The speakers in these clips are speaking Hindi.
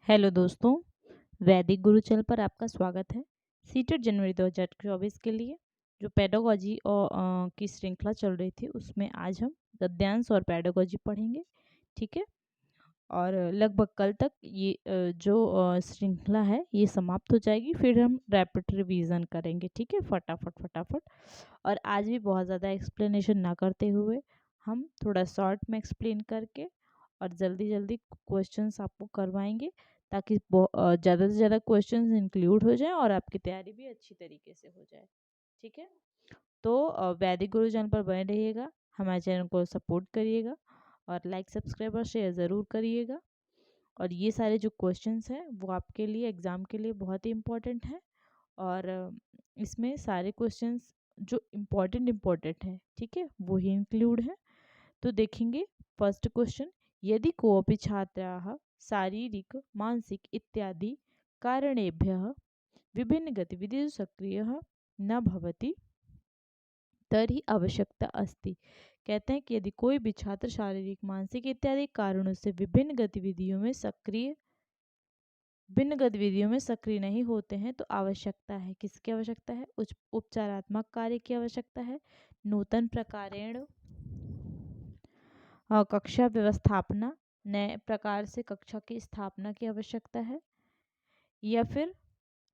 हेलो दोस्तों, वैदिक गुरु चैनल पर आपका स्वागत है। सीटेट जनवरी 2024 के लिए जो पेडागोजी और की श्रृंखला चल रही थी उसमें आज हम गद्यांश और पेडागोजी पढ़ेंगे। ठीक है, और लगभग कल तक ये जो श्रृंखला है ये समाप्त हो जाएगी, फिर हम रैपिड रिवीजन करेंगे। ठीक है, फटाफट फटाफट। और आज भी बहुत ज़्यादा एक्सप्लेनेशन ना करते हुए हम थोड़ा शॉर्ट में एक्सप्लेन करके और जल्दी जल्दी क्वेश्चंस आपको करवाएंगे, ताकि ज़्यादा से ज़्यादा क्वेश्चंस इंक्लूड हो जाए और आपकी तैयारी भी अच्छी तरीके से हो जाए। ठीक है, तो वैदिक गुरु चैनल पर बने रहिएगा, हमारे चैनल को सपोर्ट करिएगा और लाइक सब्सक्राइब और शेयर ज़रूर करिएगा। और ये सारे जो क्वेश्चंस हैं वो आपके लिए एग्ज़ाम के लिए बहुत ही इम्पोर्टेंट है। और इसमें सारे क्वेश्चंस जो इम्पोर्टेंट है, ठीक है, वो ही इंक्लूड है। तो देखेंगे फर्स्ट क्वेश्चन, यदि कोऽपि छात्राः शारीरिक मानसिक इत्यादि कारणेभ्यः विभिन्न गतिविधिषु सक्रियः न भवति तर्हि आवश्यकता अस्ति। कहते हैं कि यदि कोई भी छात्र शारीरिक मानसिक इत्यादि कारणों से विभिन्न गतिविधियों में सक्रिय नहीं होते हैं तो आवश्यकता है। किसकी आवश्यकता है? उपचारात्मक कार्य की आवश्यकता है, नूतन प्रकारेण कक्षा व्यवस्थापना, नए प्रकार से कक्षा की स्थापना की आवश्यकता है, या फिर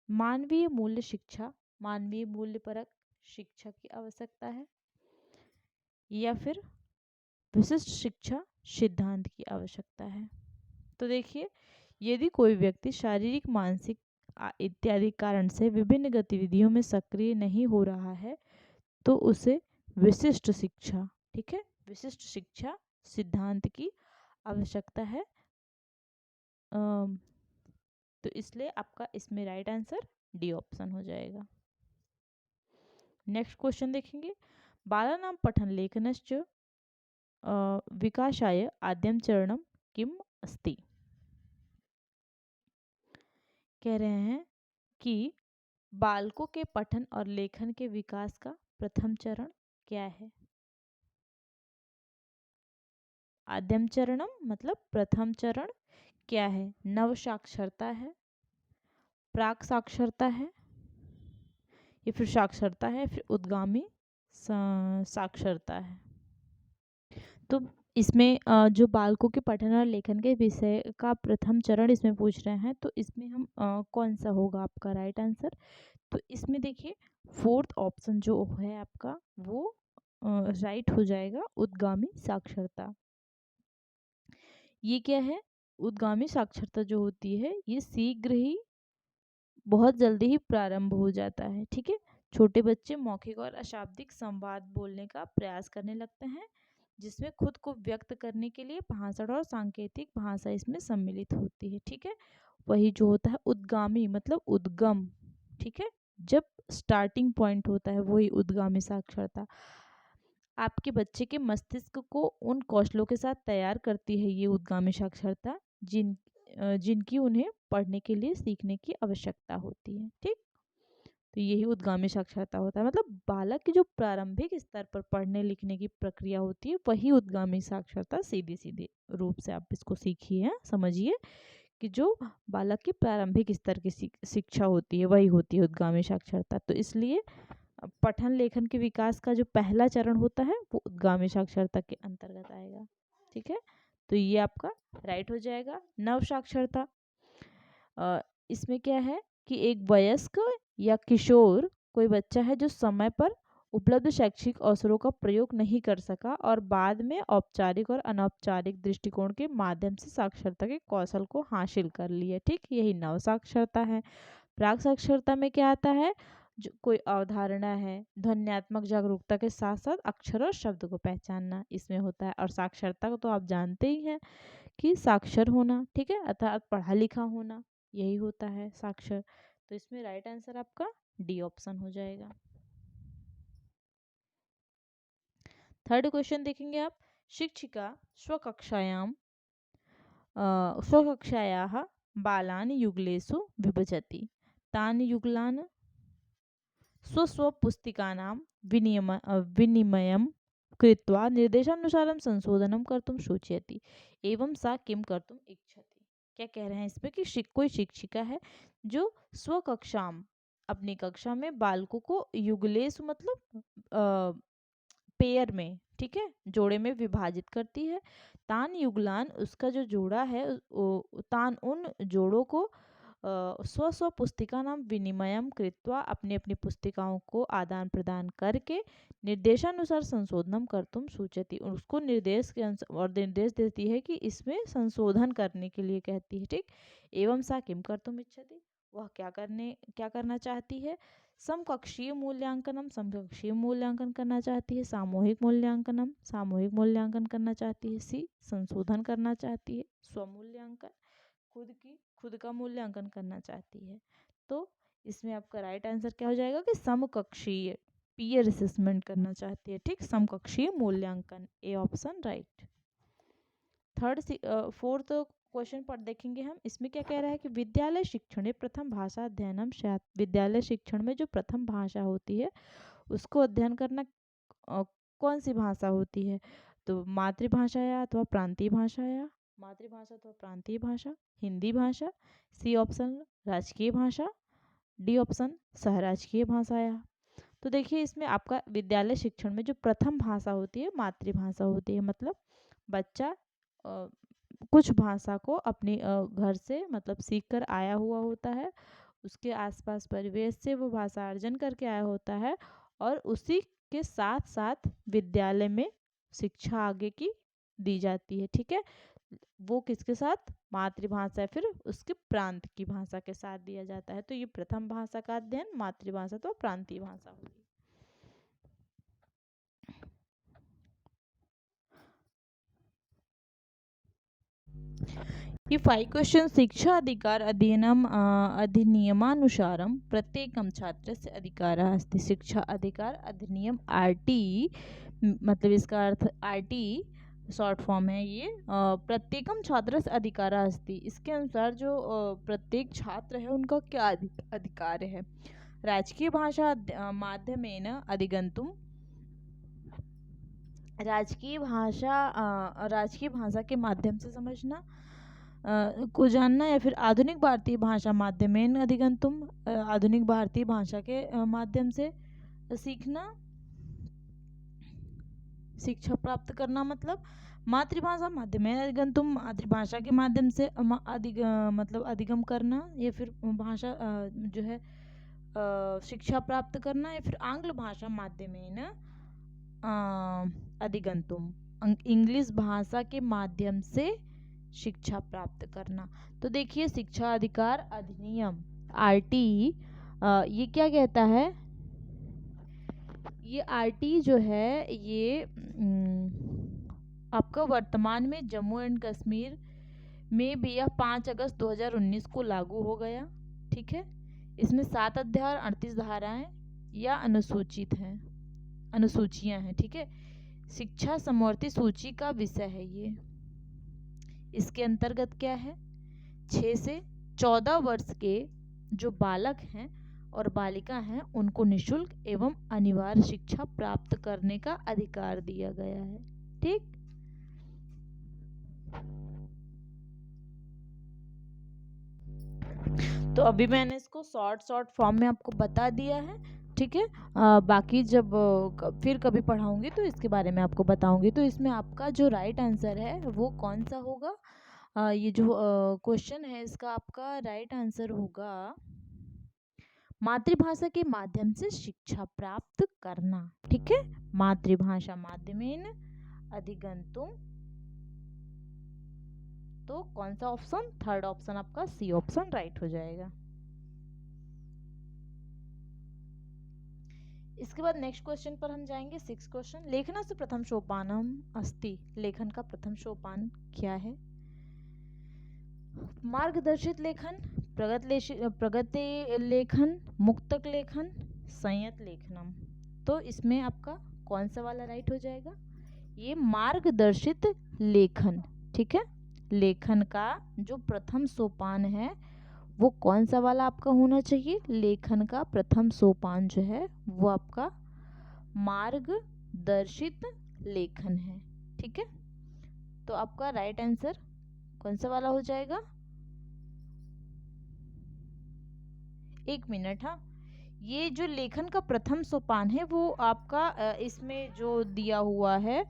मानवीय मूल्य शिक्षा, मानवीय मूल्यपरक शिक्षा की आवश्यकता है, या फिर विशिष्ट शिक्षा सिद्धांत की आवश्यकता है। तो देखिए, यदि कोई व्यक्ति शारीरिक मानसिक इत्यादि कारण से विभिन्न गतिविधियों में सक्रिय नहीं हो रहा है तो उसे विशिष्ट शिक्षा, ठीक है, विशिष्ट शिक्षा सिद्धांत की आवश्यकता है। तो इसलिए आपका इसमें राइट आंसर डी ऑप्शन हो जाएगा। नेक्स्ट क्वेश्चन देखेंगे, बालानां पठन लेखनश्च विकासाय आद्यं चरणं किम अस्ति। कह रहे हैं कि बालकों के पठन और लेखन के विकास का प्रथम चरण क्या है। आद्यम चरणम मतलब प्रथम चरण क्या है? नव साक्षरता है, प्राक साक्षरता है, या फिर साक्षरता है, फिर उद्गामी साक्षरता है। तो इसमें जो बालकों के पठन और लेखन के विषय का प्रथम चरण इसमें पूछ रहे हैं, तो इसमें हम कौन सा होगा आपका राइट आंसर? तो इसमें देखिए फोर्थ ऑप्शन जो है आपका वो राइट हो जाएगा, उद्गामी साक्षरता। ये क्या है? उद्गामी साक्षरता जो होती है ये शीघ्र ही बहुत जल्दी ही प्रारंभ हो जाता है। ठीक है, छोटे बच्चे मौखिक और अशाब्दिक संवाद बोलने का प्रयास करने लगते हैं, जिसमें खुद को व्यक्त करने के लिए भाषण और सांकेतिक भाषा इसमें सम्मिलित होती है। ठीक है, वही जो होता है उद्गामी मतलब उद्गम। ठीक है, जब स्टार्टिंग पॉइंट होता है वही उद्गामी साक्षरता आपके बच्चे के मस्तिष्क को उन कौशलों के साथ तैयार करती है। ये उद्गामी साक्षरता जिनकी उन्हें पढ़ने के लिए सीखने की आवश्यकता होती है। ठीक, तो यही उद्गामी साक्षरता होता है, मतलब बालक की जो प्रारंभिक स्तर पर पढ़ने लिखने की प्रक्रिया होती है वही उद्गामी साक्षरता। सीधे सीधे रूप से आप इसको सीखिए, समझिए कि जो बालक की प्रारंभिक स्तर की शिक्षा होती है वही होती है उद्गामी साक्षरता। तो इसलिए पठन लेखन के विकास का जो पहला चरण होता है वो उद्गामी साक्षरता के अंतर्गत आएगा। ठीक है, तो ये आपका राइट हो जाएगा। नव साक्षरता, इसमें क्या है कि एक वयस्क या किशोर कोई बच्चा है जो समय पर उपलब्ध शैक्षिक अवसरों का प्रयोग नहीं कर सका और बाद में औपचारिक और अनौपचारिक दृष्टिकोण के माध्यम से साक्षरता के कौशल को हासिल कर लिया। ठीक, यही नव साक्षरता है। प्राक साक्षरता में क्या आता है? जो कोई अवधारणा है, ध्वन्यात्मक जागरूकता के साथ साथ अक्षर और शब्द को पहचानना इसमें होता है। और साक्षरता को तो आप जानते ही हैं कि साक्षर होना, ठीक है, अर्थात पढ़ा लिखा होना, यही होता है साक्षर। तो इसमें राइट आंसर आपका डी ऑप्शन हो जाएगा। थर्ड क्वेश्चन देखेंगे आप, शिक्षिका स्वकक्षायाः बालान् युगलेषु विभजति, तान् युगलान् स्वस्वपुस्तिकानां विनिमयं कृत्वा निर्देशानुसारं संशोधनं कर्तुं सूचयति, एवं सा किं कर्तुम् इच्छति। क्या कह रहे हैं इसमें कि कोई शिक्षिका है जो स्वकक्षाम अपनी कक्षा में बालकों को युगलेश मतलब पेयर में, ठीक है, जोड़े में विभाजित करती है। तान युगलान उसका जो जोड़ा है तान उन जोड़ों को स्व स्व पुस्तिका नाम विनिमयम कृत्वा अपनी अपनी पुस्तिकाओं को आदान प्रदान करके निर्देशानुसार संशोधनम कर्तुम सूचति, उसको निर्देश के अनुसार और निर्देश देती है कि इसमें संशोधन करने के लिए कहती है, ठीक। एवं सा किम कर्तुम इच्छति, वह क्या करना चाहती है। समकक्षीय मूल्यांकनम समकक्षीय मूल्यांकन करना चाहती है। सामूहिक मूल्यांकनम सामूहिक मूल्यांकन करना चाहती है। सी संशोधन करना चाहती है। स्वमूल्यांकन खुद का मूल्यांकन करना चाहती है। तो इसमें आपका राइट आंसर क्या हो जाएगा कि समकक्षीय पीयर असेसमेंट करना चाहती है, ठीक, समकक्षीय मूल्यांकन, A option right. Fourth question पर देखेंगे हम, इसमें क्या कह रहा है कि विद्यालय शिक्षण प्रथम भाषा अध्ययनम स्यात्, विद्यालय शिक्षण में जो प्रथम भाषा होती है उसको अध्ययन करना कौन सी भाषा होती है। तो मातृभाषा या अथवा प्रांतीय भाषा या मातृभाषा अथवा प्रांतीय भाषा, हिंदी भाषा, सी ऑप्शन राजकीय भाषा, डी ऑप्शन सहराजकीय भाषा या। तो देखिए इसमें आपका विद्यालय शिक्षण में जो प्रथम भाषा होती है मातृभाषा होती है, मतलब बच्चा कुछ भाषा को अपने घर से मतलब सीख कर आया हुआ होता है, उसके आसपास परिवेश से वो भाषा अर्जन करके आया होता है और उसी के साथ साथ विद्यालय में शिक्षा आगे की दी जाती है, ठीक है। वो किसके साथ, मातृभाषा या फिर उसके प्रांत की भाषा के साथ दिया जाता है। तो ये प्रथम भाषा का अध्ययन मातृभाषा तो प्रांतीय भाषा होगी। ये 5 क्वेश्चन शिक्षा अधिकार अधिनियमानुसारम प्रत्येकम छात्रस्य अधिकारः अस्ति। शिक्षा अधिकार अधिनियम आरटी, मतलब इसका अर्थ आरटी शॉर्ट फॉर्म है ये, प्रत्येकम छात्रस्य अधिकारः अस्ति, इसके अनुसार जो प्रत्येक छात्र है उनका क्या अधिकार है। राजकीय भाषा माध्यमेन अधिगंतुम, राजकीय भाषा के माध्यम से समझना को जानना, या फिर आधुनिक भारतीय भाषा माध्यमेन अधिगंतुम, आधुनिक भारतीय भाषा के माध्यम से सीखना, शिक्षा प्राप्त करना। मतलब मातृभाषा माध्यमेन अधिगंतुम, मातृभाषा के माध्यम से मतलब अधिगम करना, या फिर भाषा जो है शिक्षा प्राप्त करना, या फिर आंग्ल भाषा माध्यमेन अधिगंतुम, इंग्लिश भाषा के माध्यम से शिक्षा प्राप्त करना। तो देखिए शिक्षा अधिकार अधिनियम आरटी ये क्या कहता है, ये आरटी जो है ये आपका वर्तमान में जम्मू एंड कश्मीर में भी यह 5 अगस्त 2019 को लागू हो गया, ठीक है। इसमें 7 अध्याय और 38 धाराएं या अनुसूचियां हैं, ठीक है। शिक्षा समवर्ती सूची का विषय है ये। इसके अंतर्गत क्या है, 6 से 14 वर्ष के जो बालक हैं और बालिका हैं उनको निशुल्क एवं अनिवार्य शिक्षा प्राप्त करने का अधिकार दिया गया है, ठीक। तो अभी मैंने इसको शॉर्ट फॉर्म में आपको बता दिया है, ठीक है। बाकी जब फिर कभी पढ़ाऊंगी तो इसके बारे में आपको बताऊंगी। तो इसमें आपका जो राइट आंसर है वो कौन सा होगा, ये जो क्वेश्चन है इसका आपका राइट आंसर होगा मातृभाषा के माध्यम से शिक्षा प्राप्त करना, ठीक है। मातृभाषा माध्यमेन अधिगंतुम, तो कौन सा ऑप्शन, थर्ड ऑप्शन आपका सी ऑप्शन राइट हो जाएगा। इसके बाद नेक्स्ट क्वेश्चन पर हम जाएंगे, 6 क्वेश्चन। लेखनस्य प्रथम सोपानम अस्ति, लेखन का प्रथम सोपान क्या है। मार्गदर्शित लेखन, प्रगति लेखन, मुक्तक लेखन, संयत लेखनम। तो इसमें आपका कौन सा वाला राइट हो जाएगा, ये मार्गदर्शित लेखन, ठीक है। लेखन का जो प्रथम सोपान है वो कौन सा वाला आपका होना चाहिए, लेखन का प्रथम सोपान जो है वो आपका मार्गदर्शित लेखन है, ठीक है। तो आपका राइट आंसर कौन सा वाला हो जाएगा, एक मिनट। हाँ, ये जो लेखन का प्रथम सोपान है वो आपका इसमें जो दिया हुआ है,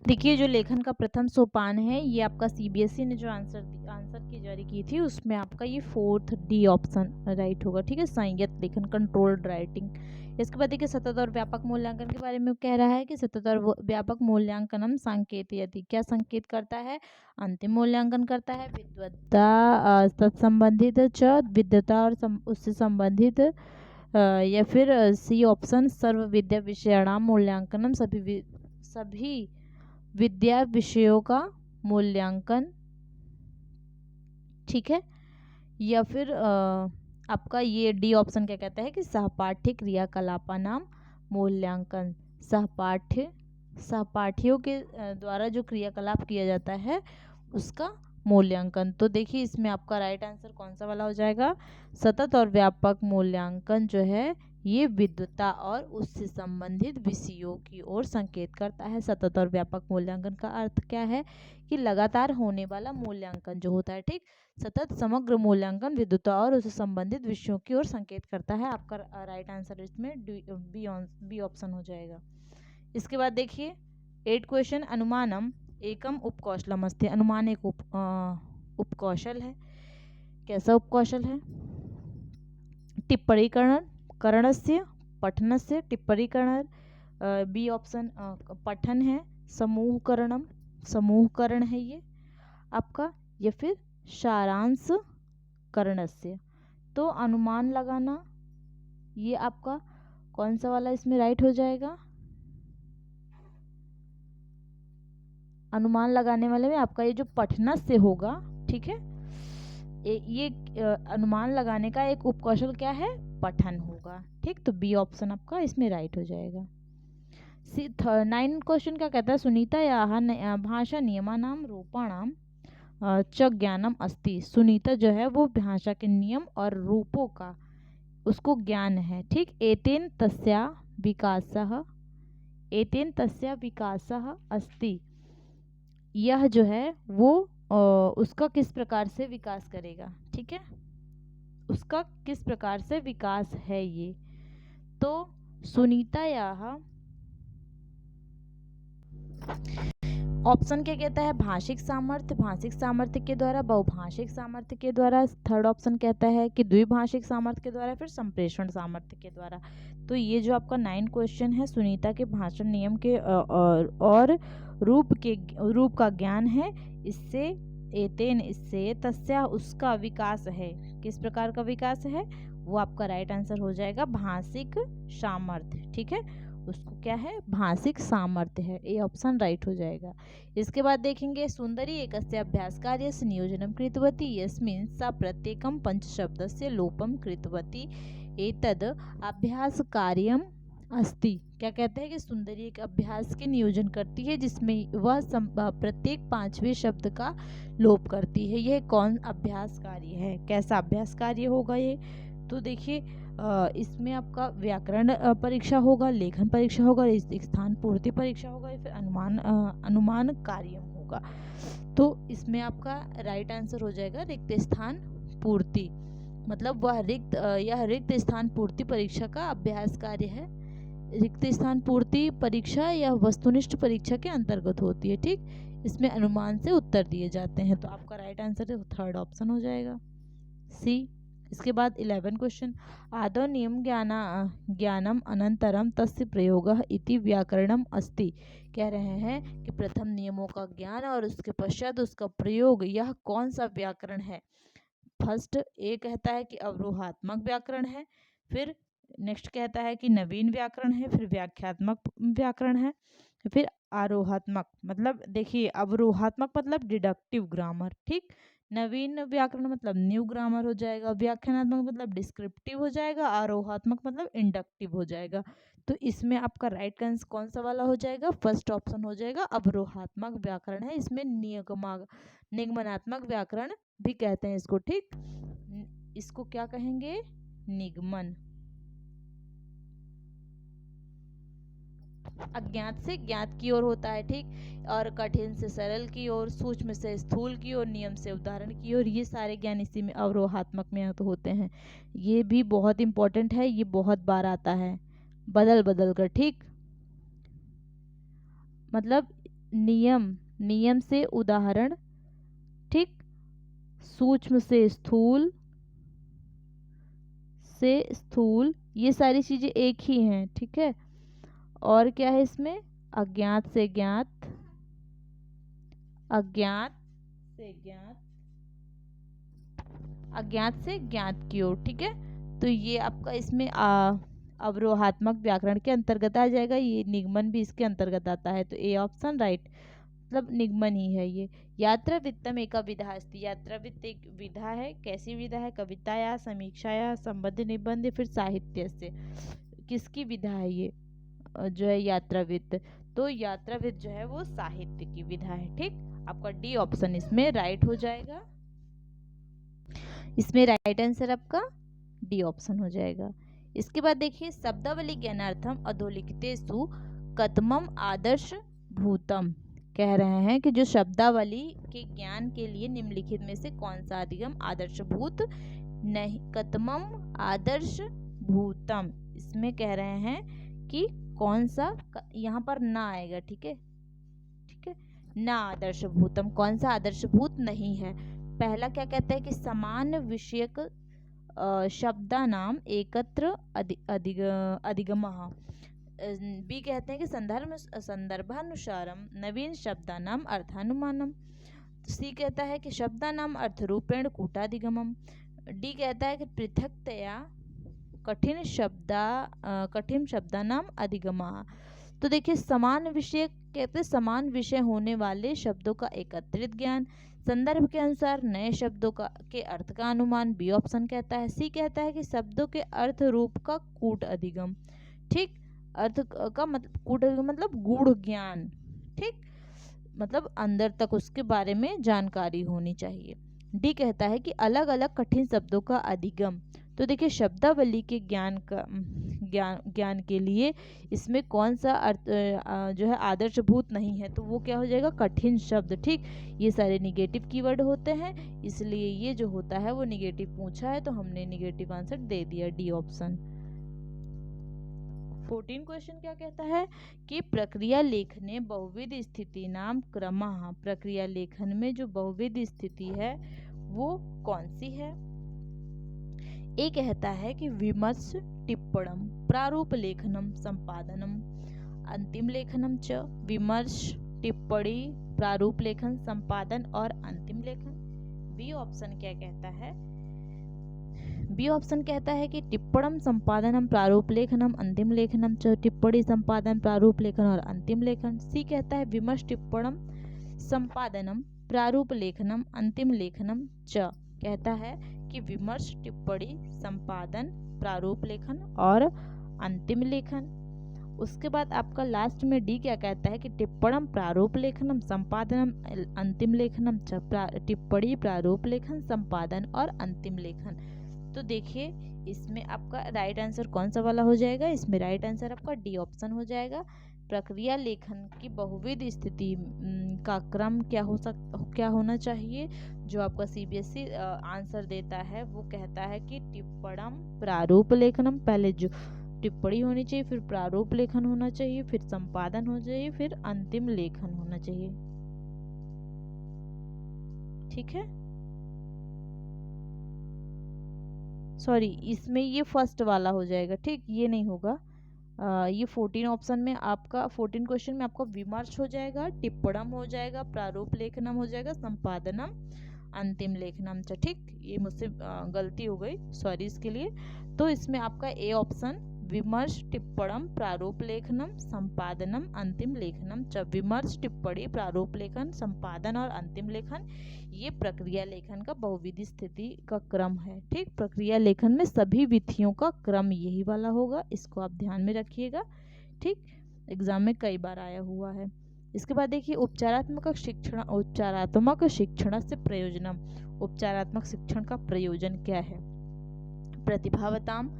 देखिए जो लेखन का प्रथम सोपान है ये आपका सीबीएसई ने जो आंसर की जारी की थी उसमें आपका ये 4th डी ऑप्शन राइट होगा। ठीक है, संयत लेखन, कंट्रोल्ड राइटिंग। इसके बाद देखिए सतत और व्यापक मूल्यांकन के बारे में कह रहा है कि सतत और व्यापक मूल्यांकनम संकेतयति, क्या संकेत करता है? अंतिम मूल्यांकन करता है। विद्वत्ता तत्संबंधित च, विद्वता और उससे संबंधित या फिर सी ऑप्शन सर्व विद्या विषयाणाम मूल्यांकनम, सभी विद्या विषयों का मूल्यांकन। ठीक है, या फिर आपका ये डी ऑप्शन क्या कहता है कि सहपाठ्य क्रियाकलापानाम मूल्यांकन, सहपाठियों के द्वारा जो क्रियाकलाप किया जाता है उसका मूल्यांकन। तो देखिए इसमें आपका राइट आंसर कौन सा वाला हो जाएगा? सतत और व्यापक मूल्यांकन जो है ये विद्वता और उससे संबंधित विषयों की ओर संकेत करता है। सतत और व्यापक मूल्यांकन का अर्थ क्या है कि लगातार होने वाला मूल्यांकन जो होता है। ठीक, सतत समग्र मूल्यांकन विद्वता और उससे संबंधित विषयों की ओर संकेत करता है। आपका राइट आंसर इसमें बी ऑप्शन हो जाएगा। इसके बाद देखिए 8 क्वेश्चन, अनुमानम एकम उपकौशलम अस्ति। अनुमान एक उपकौशल है। कैसा उपकौशल है? टिप्पणीकरण करणस्य, पठनस्य, टिप्पणीकरण, बी ऑप्शन पठन है, समूहकरण है ये आपका, या फिर सारांश करणस्य। तो अनुमान लगाना ये आपका कौन सा वाला इसमें राइट हो जाएगा? अनुमान लगाने वाले में आपका ये जो पठनस्य होगा, ठीक है, ये अनुमान लगाने का एक उपकौशल क्या है? पठन होगा। ठीक, तो बी ऑप्शन आपका इसमें राइट हो जाएगा। 9 क्वेश्चन क्या कहता है? सुनीता या भाषा नियमानाम रूपाणाम च ज्ञानम अस्ति। सुनीता जो है वो भाषा के नियम और रूपों का उसको ज्ञान है। ठीक, एतेन तस्या विकासः अस्ति। यह जो है वो उसका किस प्रकार से विकास करेगा? ठीक है, उसका किस प्रकार से विकास है ये। तो सुनीता यह ऑप्शन क्या कहता है? भाषिक सामर्थ्य के द्वारा, बहुभाषिक सामर्थ्य के द्वारा। थर्ड ऑप्शन कहता है कि द्विभाषिक सामर्थ्य के द्वारा, फिर संप्रेषण सामर्थ्य के द्वारा। तो ये जो आपका 9 क्वेश्चन है सुनीता के भाषण नियम के और रूप का ज्ञान है, इससे एतेन, इससे तस्या, उसका विकास है। किस प्रकार का विकास है? वो आपका राइट आंसर हो जाएगा भाषिक सामर्थ्य। ठीक है, उसको क्या है? भाषिक सामर्थ्य है। ए ऑप्शन राइट हो जाएगा। इसके बाद देखेंगे सुंदरी एकस्य अभ्यास कार्यस्य नियोजनं कृतवती यस्मिन् सा प्रत्येकं पंचशब्दस्य लोपं कृतवती एतद् अभ्यास कार्यम अस्ति। क्या कहते हैं कि सुंदरी एक अभ्यास के नियोजन करती है जिसमें वह प्रत्येक 5वें शब्द का लोप करती है। यह कौन अभ्यास कार्य है? कैसा अभ्यास कार्य होगा ये? तो देखिए इसमें आपका व्याकरण परीक्षा होगा, लेखन परीक्षा होगा, स्थान पूर्ति परीक्षा होगा, या फिर अनुमान कार्य होगा। तो इसमें आपका राइट आंसर हो जाएगा रिक्त स्थान पूर्ति। मतलब यह रिक्त स्थान पूर्ति परीक्षा का अभ्यास कार्य है। रिक्त स्थान पूर्ति परीक्षा या वस्तुनिष्ठ परीक्षा के अंतर्गत होती है। ठीक, इसमें अनुमान से उत्तर दिए जाते हैं। तो आपका राइट आंसर थर्ड ऑप्शन हो जाएगा, सी। इसके बाद 11 क्वेश्चन, आदौ नियम ज्ञानम अनंतरम तस्य प्रयोगः इति व्याकरणम अस्ति। कह रहे हैं कि प्रथम नियमों का ज्ञान और उसके पश्चात उसका प्रयोग, यह कौन सा व्याकरण है? फर्स्ट ए कहता है कि अवरोहात्मक व्याकरण है, फिर नेक्स्ट कहता है कि नवीन व्याकरण है, फिर व्याख्यात्मक व्याकरण है, फिर आरोहात्मक। मतलब देखिए अवरोहात्मक मतलब डिडक्टिव ग्रामर। ठीक, नवीन व्याकरण मतलब न्यू ग्रामर हो जाएगा, व्याख्यानात्मक मतलब डिस्क्रिप्टिव हो जाएगा, आरोहात्मक मतलब इंडक्टिव हो जाएगा। तो इसमें आपका राइट आंसर कौन सा वाला हो जाएगा? फर्स्ट ऑप्शन हो जाएगा, अवरोहात्मक व्याकरण है। इसमें निगमनात्मक व्याकरण भी कहते हैं इसको। ठीक, इसको क्या कहेंगे? निगमन। अज्ञात से ज्ञात की ओर होता है, ठीक। और कठिन से सरल की ओर, सूक्ष्म से स्थूल की ओर, नियम से उदाहरण की ओर, ये सारे ज्ञान इसी में अवरोहात्मक में तो होते हैं। ये भी बहुत इंपॉर्टेंट है, ये बहुत बार आता है बदल बदल कर, ठीक। मतलब नियम से उदाहरण, ठीक, सूक्ष्म से स्थूल ये सारी चीजें एक ही हैं, ठीक है। और क्या है इसमें, अज्ञात से ज्ञात, अज्ञात से ज्ञात की ओर, ठीक है। तो ये आपका इसमें अवरोहात्मक व्याकरण के अंतर्गत आ जाएगा। ये निगमन भी इसके अंतर्गत आता है, तो ए ऑप्शन राइट, मतलब निगमन ही है ये। यात्रा वित्तम एका विधा अस्ति, यात्रा वित्त एक विधा है। कैसी विधा है, कविता या समीक्षा या संबंध निबंध फिर साहित्य से, किसकी विधा है ये जो है यात्रा वित्त। तो यात्रा वित्त जो है वो साहित्य की विधा है, ठीक। आपका डी ऑप्शन इसमें राइट हो जाएगा। इसमें राइट आंसर आपका डी ऑप्शन हो जाएगा। इसके बाद देखिए, शब्दावली ज्ञानार्थम अधोलिखितेषु कतमम आदर्श भूतम, कह रहे हैं कि जो शब्दावली के ज्ञान के लिए निम्नलिखित में से कौन सा अधिगम आदर्शभूत नहीं, कतमम आदर्श भूतम, इसमें कह रहे हैं कि कौन सा, यहाँ पर ना आएगा, ठीक है, ठीक है, ना आदर्शभूतम, कौन सा आदर्शभूत नहीं है। पहला क्या कहता है कि समान विषयक शब्दानाम एकत्र अधिगमः। बी कहते हैं कि संदर्भानुसारम नवीन शब्दानाम अर्थानुमानम। सी कहता है कि शब्दानाम अर्थरूपेण कूटाधिगमम। डी कहता है कि पृथक्तया कठिन शब्दानाम अधिगमः। तो देखिए, समान विषय कहते हैं समान विषय होने वाले शब्दों का एकत्रित ज्ञान, संदर्भ के अनुसार नए शब्दों के अर्थ का अनुमान, बी ऑप्शन कहता है। सी कहता है कि शब्दों के अर्थ रूप का कूट अधिगम, ठीक, अर्थ का मतलब कूट मतलब गूढ़ ज्ञान, ठीक, मतलब अंदर तक उसके बारे में जानकारी होनी चाहिए। डी कहता है कि अलग अलग कठिन शब्दों का अधिगम। तो देखिए, शब्दावली के ज्ञान के लिए इसमें कौन सा अर्थ जो है आदर्शभूत नहीं है, तो वो क्या हो जाएगा, कठिन शब्द, ठीक। ये सारे निगेटिव कीवर्ड होते हैं, इसलिए ये जो होता है वो निगेटिव पूछा है, तो हमने निगेटिव आंसर दे दिया, डी ऑप्शन। 14 क्वेश्चन क्या कहता है कि प्रक्रिया लेखने बहुविध स्थिति नाम क्रमः, प्रक्रिया लेखन में जो बहुविध स्थिति है वो कौन सी है। ए कहता है कि विमर्श टिप्पणम प्रारूप लेखनम संपादनम अंतिम लेखनम च, विमर्श, टिप्पणी, प्रारूप लेखन, संपादन और अंतिम लेखन। बी ऑप्शन क्या कहता है, बी ऑप्शन कहता है कि टिप्पणम संपादनम प्रारूप लेखनम अंतिम लेखनम च, टिप्पणी, संपादन, प्रारूप लेखन और अंतिम लेखन। सी कहता है विमर्श, टिप्पणम, संपादनम, प्रारूप लेखनम, अंतिम लेखनम च, कहता है कि विमर्श, टिप्पणी, संपादन, प्रारूप लेखन और अंतिम लेखन। उसके बाद आपका लास्ट में डी क्या कहता है कि टिप्पणम, प्रारूप लेखनम, संपादनम, अंतिम लेखनम च, टिप्पणी, प्रारूप लेखन, संपादन और अंतिम लेखन। तो देखिए, इसमें आपका राइट आंसर कौन सा वाला हो जाएगा, इसमें राइट आंसर आपका डी ऑप्शन हो जाएगा। प्रक्रिया लेखन की बहुविध स्थिति का क्रम क्या होना चाहिए, जो आपका सीबीएसई आंसर देता है वो कहता है कि टिप्पणम, प्रारूप लेखनम, पहले जो टिप्पणी होनी चाहिए, फिर प्रारूप लेखन होना चाहिए, फिर संपादन हो चाहिए, फिर अंतिम लेखन होना चाहिए, ठीक है। सॉरी, इसमें ये फर्स्ट वाला हो जाएगा, ठीक, ये नहीं होगा। ये 14 ऑप्शन में आपका 14 क्वेश्चन में आपका विमर्श हो जाएगा, टिप्पणम हो जाएगा, प्रारूप लेखनम हो जाएगा, संपादनम, अंतिम लेखनम, ठीक। ये मुझसे गलती हो गई, सॉरी इसके लिए। तो इसमें आपका ए ऑप्शन विमर्श, टिप्पणम, प्रारूप लेखनम, संपादनम, अंतिम लेखनम च, विमर्श, टिप्पणी, प्रारूप लेखन, संपादन और अंतिम लेखन, ये प्रक्रिया लेखन का बहुविध स्थिति का क्रम है, ठीक। प्रक्रिया लेखन में सभी विधियों का क्रम यही वाला होगा, इसको आप ध्यान में रखिएगा, ठीक। एग्जाम में कई बार आया हुआ है। इसके बाद देखिए, उपचारात्मक शिक्षण से प्रयोजनम, उपचारात्मक शिक्षण का प्रयोजन क्या है। प्रतिभावताम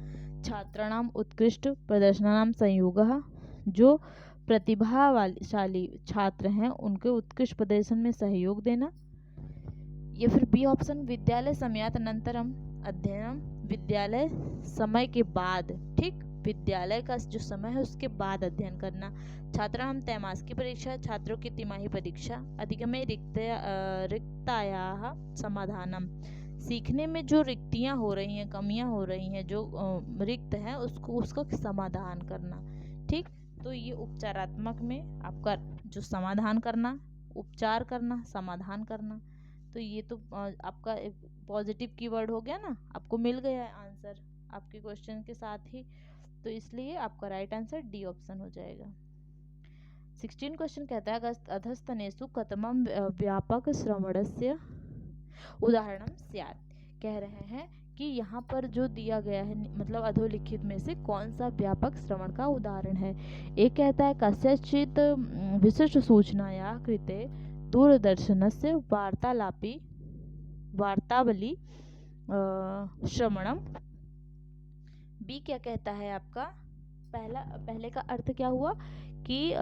छात्राणाम उत्कृष्ट प्रदर्शनानाम संयोगः, जो प्रतिभाशाली छात्र हैं उनके उत्कृष्ट प्रदर्शन में सहयोग देना। या फिर बी ऑप्शन, विद्यालय समयात अनंतरम अध्ययनम, विद्यालय समय के बाद, ठीक, विद्यालय का जो समय है उसके बाद अध्ययन करना। छात्राणां त्रैमासिक परीक्षा, छात्रों की तिमाही परीक्षा। अधिगमे रिक्तायाः समाधानम, सीखने में जो रिक्तियां हो रही हैं, कमियां हो रही हैं, जो रिक्त है उसका समाधान करना, ठीक। तो ये उपचारात्मक में आपका जो समाधान करना, उपचार करना, समाधान करना, तो ये तो आपका एक पॉजिटिव कीवर्ड हो गया ना, आपको मिल गया है आंसर आपके क्वेश्चन के साथ ही, तो इसलिए आपका राइट आंसर डी ऑप्शन हो जाएगा। 16 क्वेश्चन कहता है अधस्तनेषु कथमं व्यापक श्रवणस्य उदाहरणं स्यात्। कह रहे हैं कि यहाँ पर जो दिया गया है, मतलब अधोलिखित में से कौन सा व्यापक श्रवण का उदाहरण है। एक कहता है कस्यचित् विशिष्ट सूचनाया कृते दूरदर्शनस्य वार्तावली श्रवणम। बी क्या कहता है आपका, पहले का अर्थ क्या हुआ कि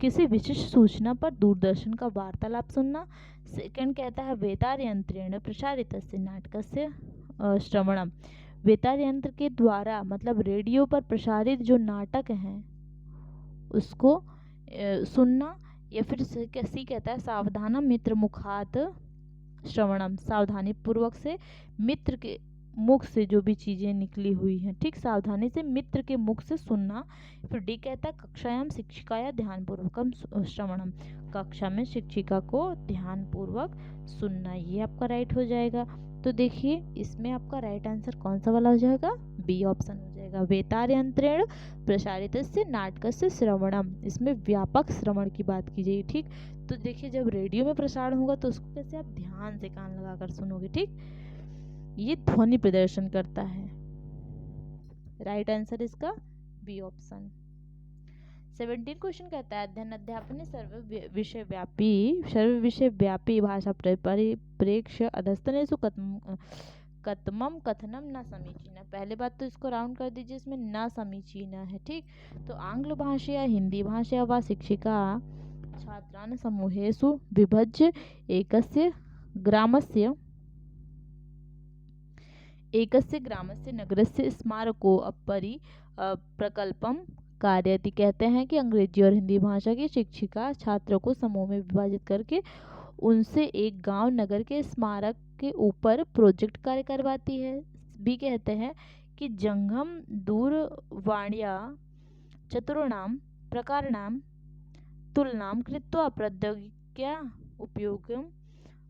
किसी विशिष्ट सूचना पर दूरदर्शन का वार्तालाप सुनना। सेकंड कहता है वेतार यंत्रेण प्रसारितस्य नाटकस्य श्रवणम, वेतार यंत्र के द्वारा मतलब रेडियो पर प्रसारित जो नाटक हैं उसको सुनना। या फिर सी कहता है सावधानम मित्र मुखात श्रवणम, सावधानी पूर्वक से मित्र के मुख से जो भी चीजें निकली हुई हैं, ठीक, सावधानी से मित्र के मुख से सुनना। फिर डी कहता है कक्षायाम शिक्षिकाया ध्यानपूर्वकम श्रवणम, कक्षा में शिक्षिका को ध्यानपूर्वक सुनना, ये आपका राइट हो जाएगा। तो देखिए इसमें आपका राइट आंसर कौन सा वाला हो जाएगा, बी ऑप्शन हो जाएगा, वेतार यंत्रेण प्रसारितस्य नाटकस्य श्रवणम, इसमें व्यापक श्रवण की बात की जाएगी, ठीक। तो देखिए जब रेडियो में प्रसारण होगा तो उसको कैसे आप ध्यान से कान लगाकर सुनोगे, ठीक, ये ध्वनि प्रदर्शन करता है। राइट आंसर इसका बी ऑप्शन। 17 क्वेश्चन कहता है अध्ययन अध्यापन सर्व विषय व्यापी भाषा परिप्रेक्ष्य अधस्तनेषु कथमम कथनम न समीचीन। पहले बात तो इसको राउंड कर दीजिए, इसमें न समीचीन है, ठीक। तो आंग्ल भाषा या हिंदी भाषा व शिक्षिका छात्रान् समूहेषु विभज्य एकस्य ग्रामस्य नगरस्य स्मारको अपरि प्रकल्पम कारयति। कहते हैं कि अंग्रेजी और हिंदी भाषा की शिक्षिका छात्रों को समूह में विभाजित करके उनसे एक गांव नगर के स्मारक के ऊपर प्रोजेक्ट कार्य करवाती है। भी कहते हैं कि जंगम दूरवाण्या चतुर्णाम प्रकारणाम तुलनां कृत्वा प्रौद्योगिक्या उपयोगम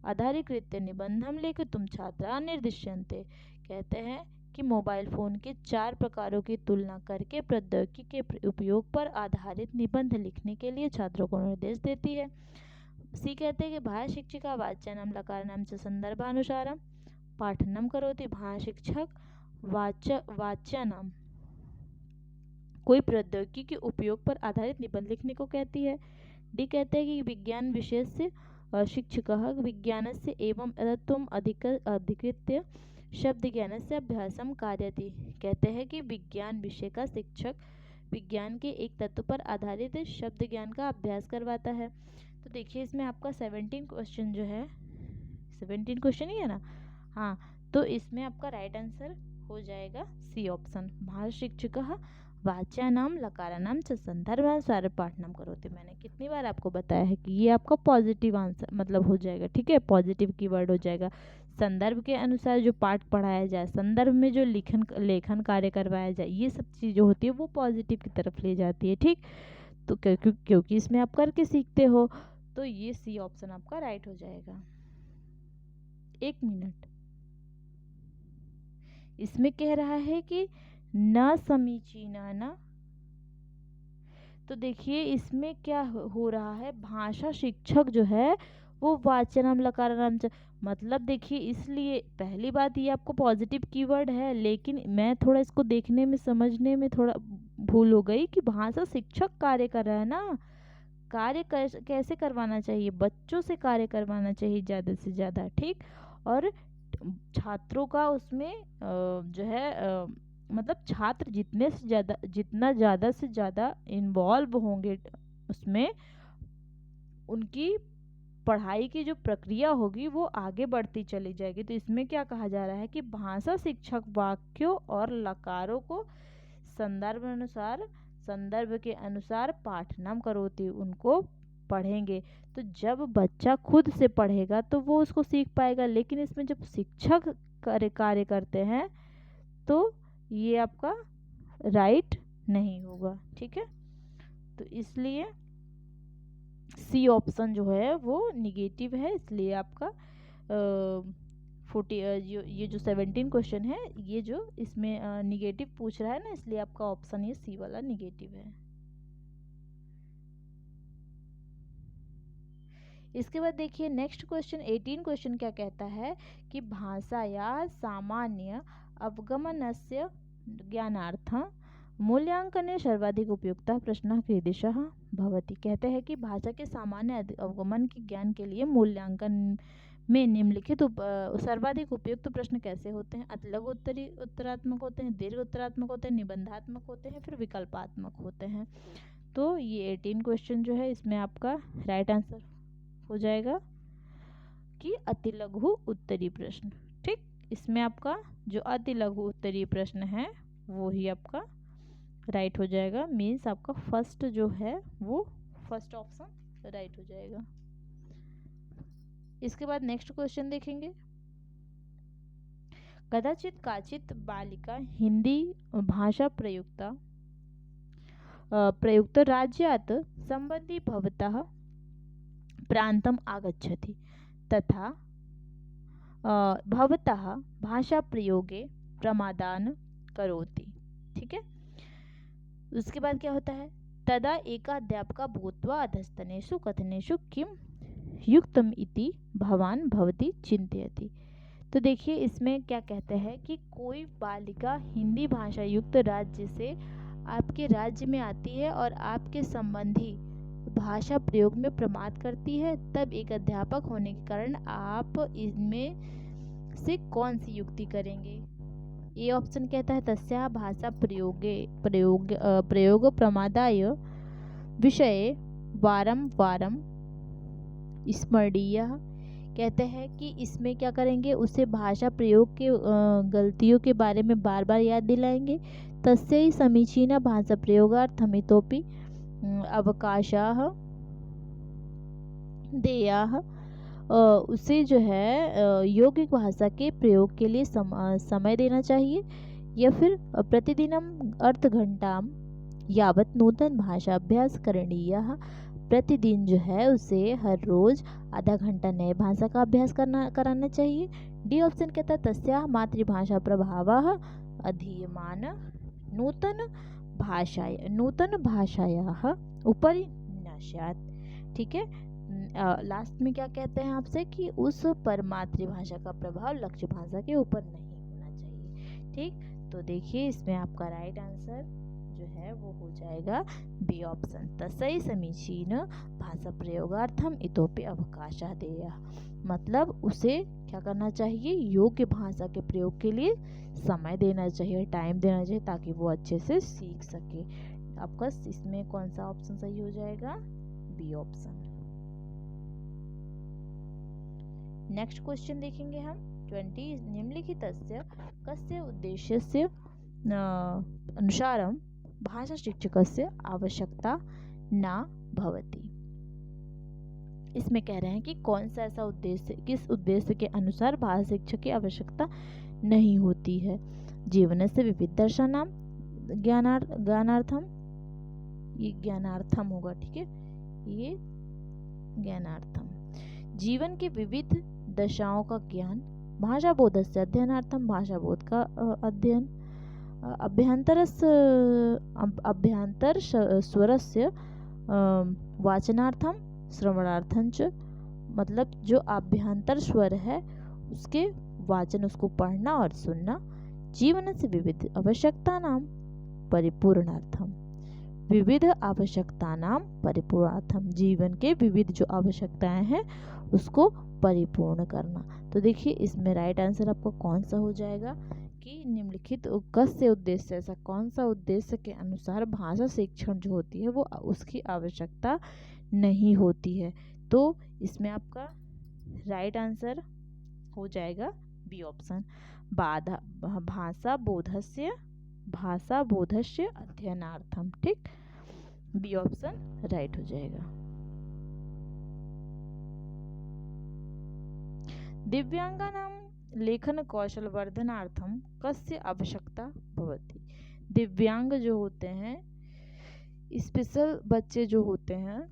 आधारीकृत्य निबंधम लेखितुम छात्रा निर्दिश्यन्ते। कहते हैं कि मोबाइल फ़ोन के 4 प्रकारों की तुलना करके प्रौद्योगिकी के उपयोग पर आधारित निबंध लिखने के लिए छात्रों को निर्देश देती है। सी कहते हैं कि भाषा शिक्षिका वाच्यानां लकाराणां च संदर्भानुसारं पाठनं करोति। भाषा शिक्षक वाच्यानां कोई प्रौद्योगिकी के उपयोग पर आधारित निबंध लिखने को कहती है। डी कहते हैं कि विज्ञान विषय से शिक्षकः विज्ञानस्य एवं तत्त्वम् अधिकृत्य शब्द ज्ञानस्य अभ्यासम कारयति। कहते हैं कि विज्ञान विषय का शिक्षक विज्ञान के एक तत्व पर आधारित शब्द ज्ञान का अभ्यास करवाता है। तो देखिए इसमें आपका 17 क्वेश्चन जो है, 17 क्वेश्चन ही है ना, हाँ, तो इसमें आपका राइट आंसर हो जाएगा सी ऑप्शन, भाषा शिक्षकः वाच्यानां लकाराणां च संदर्भानुसार पाठनं करोति। मैंने कितनी बार आपको बताया है कि ये आपका पॉजिटिव आंसर मतलब हो जाएगा, ठीक है, पॉजिटिव कीवर्ड हो जाएगा। संदर्भ के अनुसार जो पाठ पढ़ाया जाए, संदर्भ में जो लेखन कार्य करवाया जाए, ये सब चीज़ें होती है वो पॉजिटिव की तरफ ले जाती है, ठीक। तो क्योंकि इसमें आप करके सीखते हो, तो ये सी ऑप्शन आपका राइट हो जाएगा। 1 मिनट, इसमें कह रहा है कि न समीचीना ना, तो देखिए इसमें क्या हो रहा है, भाषा शिक्षक जो है वो वाचनम लकाराम मतलब देखिए, इसलिए पहली बात ये आपको पॉजिटिव कीवर्ड है, लेकिन मैं थोड़ा इसको देखने में समझने में थोड़ा भूल हो गई कि भाषा शिक्षक कार्य कर रहा है ना, कार्य कैसे करवाना चाहिए, बच्चों से कार्य करवाना चाहिए ज़्यादा से ज़्यादा, ठीक। और छात्रों का उसमें जो है मतलब छात्र जितना ज़्यादा से ज़्यादा इन्वॉल्व होंगे उसमें, उनकी पढ़ाई की जो प्रक्रिया होगी वो आगे बढ़ती चली जाएगी। तो इसमें क्या कहा जा रहा है कि भाषा शिक्षक वाक्यों और लकारों को संदर्भ के अनुसार पाठनम करोति, उनको पढ़ेंगे। तो जब बच्चा खुद से पढ़ेगा तो वो उसको सीख पाएगा, लेकिन इसमें जब शिक्षक कार्य करते हैं तो ये आपका राइट नहीं होगा। ठीक है, तो इसलिए सी ऑप्शन जो है वो निगेटिव है। इसलिए आपका 17 क्वेश्चन है, ये जो इसमें निगेटिव पूछ रहा है ना, इसलिए आपका ऑप्शन ये सी वाला निगेटिव है। इसके बाद देखिए नेक्स्ट क्वेश्चन 18 क्वेश्चन क्या कहता है कि भाषाया सामान्य अवगमनस्य ज्ञानार्थं मूल्यांकने सर्वाधिक उपयुक्तः प्रश्नः कीदृशः भवति। कहते हैं कि भाषा के सामान्य अवगमन के ज्ञान के लिए मूल्यांकन में निम्नलिखित सर्वाधिक उपयुक्त प्रश्न कैसे होते हैं। अतिलघु उत्तरात्मक होते हैं, दीर्घ उत्तरात्मक होते हैं, निबंधात्मक होते हैं, फिर विकल्पात्मक होते हैं। तो ये 18 क्वेश्चन जो है इसमें आपका राइट आंसर हो जाएगा कि अतिलघु उत्तरीय प्रश्न। ठीक, इसमें आपका जो अतिलघु उत्तरीय प्रश्न है वो ही आपका राइट हो जाएगा। मीन्स आपका फर्स्ट जो है वो फर्स्ट ऑप्शन राइट हो जाएगा। इसके बाद नेक्स्ट क्वेश्चन देखेंगे। कदाचित काचित बालिका हिंदी भाषा प्रयुक्त राज्यात् संबंधी भवतः प्रान्तम् आगच्छति तथा भवतः भाषा प्रयोगे प्रमादान करोति। ठीक है, उसके बाद क्या होता है, तदा एकाध्यापका भूत्वा अधस्तनेषु कथनेषु किम युक्तम इति भवान भवती चिंतयति। तो देखिए इसमें क्या कहते हैं कि कोई बालिका हिंदी भाषा युक्त राज्य से आपके राज्य में आती है और आपके संबंधी भाषा प्रयोग में प्रमाद करती है, तब एक अध्यापक होने के कारण आप इनमें से कौन सी युक्ति करेंगे। ए ऑप्शन कहता है तस्याः भाषा प्रयोग प्रमादाय विषये वारं वारं स्मरणीयः। कहते हैं कि इसमें क्या करेंगे, उसे भाषा प्रयोग के गलतियों के बारे में बार बार याद दिलाएंगे। तस्यै समीचीना भाषा प्रयोगार्थम इतोपि अवकाशाः देयाः। उसे जो है यौगिक भाषा के प्रयोग के लिए समय देना चाहिए, या फिर प्रतिदिनम अर्धघंटाम यावत नूतन भाषा अभ्यास करणीयः। प्रतिदिन जो है उसे हर रोज आधा घंटा नए भाषा का अभ्यास कराना चाहिए। डी ऑप्शन कहता है तस्याः मातृभाषा प्रभावः अधीयमान नूतन भाषायाः उपरि न स्यात्। ठीक है, लास्ट में क्या कहते हैं आपसे कि उस पर मातृभाषा का प्रभाव लक्ष्य भाषा के ऊपर नहीं होना चाहिए। ठीक, तो देखिए इसमें आपका राइट आंसर जो है वो हो जाएगा बी ऑप्शन, तस्यै समीचीन भाषा प्रयोगार्थम इतोपि अवकाशः देयः। मतलब उसे क्या करना चाहिए, योग्य भाषा के प्रयोग के लिए समय देना चाहिए, टाइम देना चाहिए, ताकि वो अच्छे से सीख सके। आपका इसमें कौन सा ऑप्शन सही हो जाएगा, बी ऑप्शन। नेक्स्ट क्वेश्चन देखेंगे हम 20 निम्नलिखितस्य कस्य उद्देश्यस्य अनुसारं भाषा शिक्षकस्य आवश्यकता न भवति। इसमें कह रहे हैं कि कौन सा ऐसा उद्देश्य, किस उद्देश्य के अनुसार भाषा शिक्षक की आवश्यकता नहीं होती है। जीवनस्य विविध दर्शनाम ज्ञानार्थम, ये ज्ञानार्थम होगा। ठीक है, ये ज्ञानार्थम जीवन के विविध दशाओं का ज्ञान, भाषा बोधस्य अध्ययनार्थम भाषा बोध का अध्ययन, अभ्यंतर स्वरस्य वाचनार्थम श्रवणार्थं च। मतलब जो अभ्यंतर स्वर है उसके वाचन, उसको पढ़ना और सुनना। जीवन से विविध आवश्यकतानां परिपूर्णार्थम, विविध आवश्यकतानां परिपूर्णार्थम, जीवन के विविध जो आवश्यकताएं हैं उसको परिपूर्ण करना। तो देखिए इसमें राइट आंसर आपका कौन सा हो जाएगा, कि निम्नलिखित कस्य उद्देश्य, ऐसा कौन सा उद्देश्य के अनुसार भाषा शिक्षण जो होती है वो उसकी आवश्यकता नहीं होती है। तो इसमें आपका राइट आंसर हो जाएगा बी ऑप्शन, भाषा बोधस्य अध्ययनार्थम। ठीक, बी ऑप्शन राइट हो जाएगा। दिव्यांगानां लेखन कौशल वर्धनार्थम कस्य आवश्यकता भवति। दिव्यांग जो होते हैं, स्पेशल बच्चे जो होते हैं,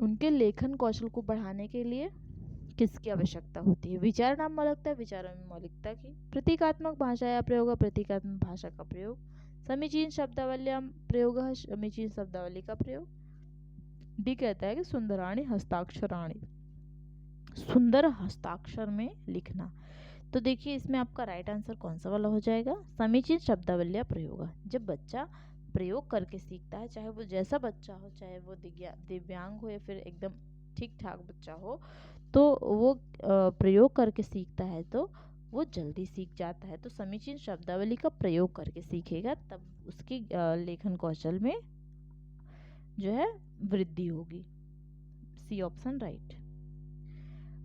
उनके लेखन कौशल को बढ़ाने के लिए किसकी आवश्यकता होती है। विचार नाम मौलिकता, विचारों में मौलिकता की। प्रतीकात्मक भाषा या प्रयोग, प्रतीकात्मक भाषा का प्रयोग। समीचीन शब्दावली प्रयोग, समीचीन शब्दावली का प्रयोग। डी कहता है कि सुंदराणी हस्ताक्षराणी, सुंदर हस्ताक्षर में लिखना। तो देखिए इसमें आपका राइट आंसर कौन सा वाला हो जाएगा, समीचीन शब्दावली प्रयोग। जब बच्चा प्रयोग करके सीखता है, चाहे वो जैसा बच्चा हो, चाहे वो दिव्यांग हो या फिर एकदम ठीक ठाक बच्चा हो, तो वो प्रयोग करके सीखता है तो वो जल्दी सीख जाता है। तो समीचीन शब्दावली का प्रयोग करके सीखेगा, तब उसकी लेखन कौशल में जो है वृद्धि होगी। C option right.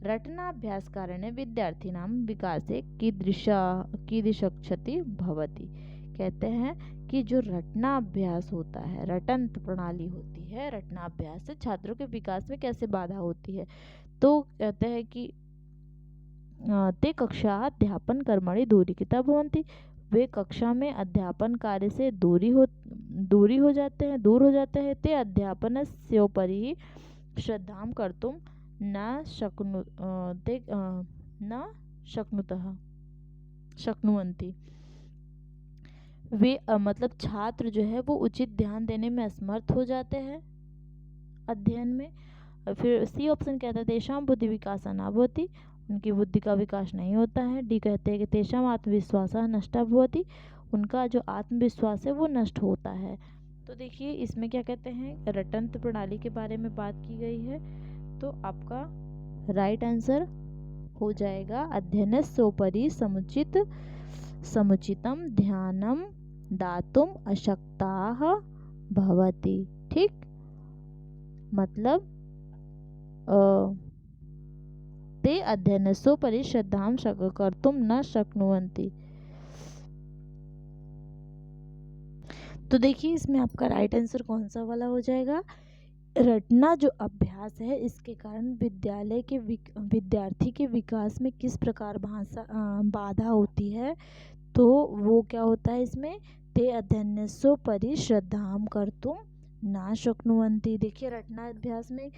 रटनाभ्यास कारणे विद्यार्थिनां विकासे कीदृशक्षति भवति। कहते हैं कि जो रटनाभ्यास होता है, रटंत प्रणाली होती है, रटनाभ्यास से छात्रों के विकास में कैसे बाधा होती है। तो कहते हैं कि ते कक्षा अध्यापन कर्मणि दूरीकृता भवन्ति, वे कक्षा में अध्यापन कार्य से दूर हो जाते हैं। ते अध्यापनस्योपरि श्रद्धां कर्तुं न शक्नुवन्ति। वे मतलब छात्र जो है वो उचित ध्यान देने में असमर्थ हो जाते हैं अध्ययन में। फिर सी ऑप्शन कहता है तेषां बुद्धि विकास न भवति, उनकी बुद्धि का विकास नहीं होता है। डी कहते हैं कि तेषां आत्मविश्वासः नष्टः भवति, उनका जो आत्मविश्वास है वो नष्ट होता है। तो देखिए इसमें क्या कहते हैं, रटंत प्रणाली के बारे में बात की गई है। तो आपका राइट आंसर हो जाएगा अध्ययनस्योपरि समुचितं ध्यानं दातुम् अशक्ताः भवति। ठीक, मतलब ते अध्ययनस्योपरि श्रद्धां कर्तुं न शक्नुवन्ति। तो देखिए इसमें आपका राइट आंसर कौन सा वाला हो जाएगा, रटना जो अभ्यास है इसके कारण विद्यार्थी के विकास में किस प्रकार बाधा होती है। तो वो क्या होता है इसमें, ते अध्ययनस्योपरि श्रद्धां कर्तुं न शक्नुवन्ति। देखिए रटना अभ्यास में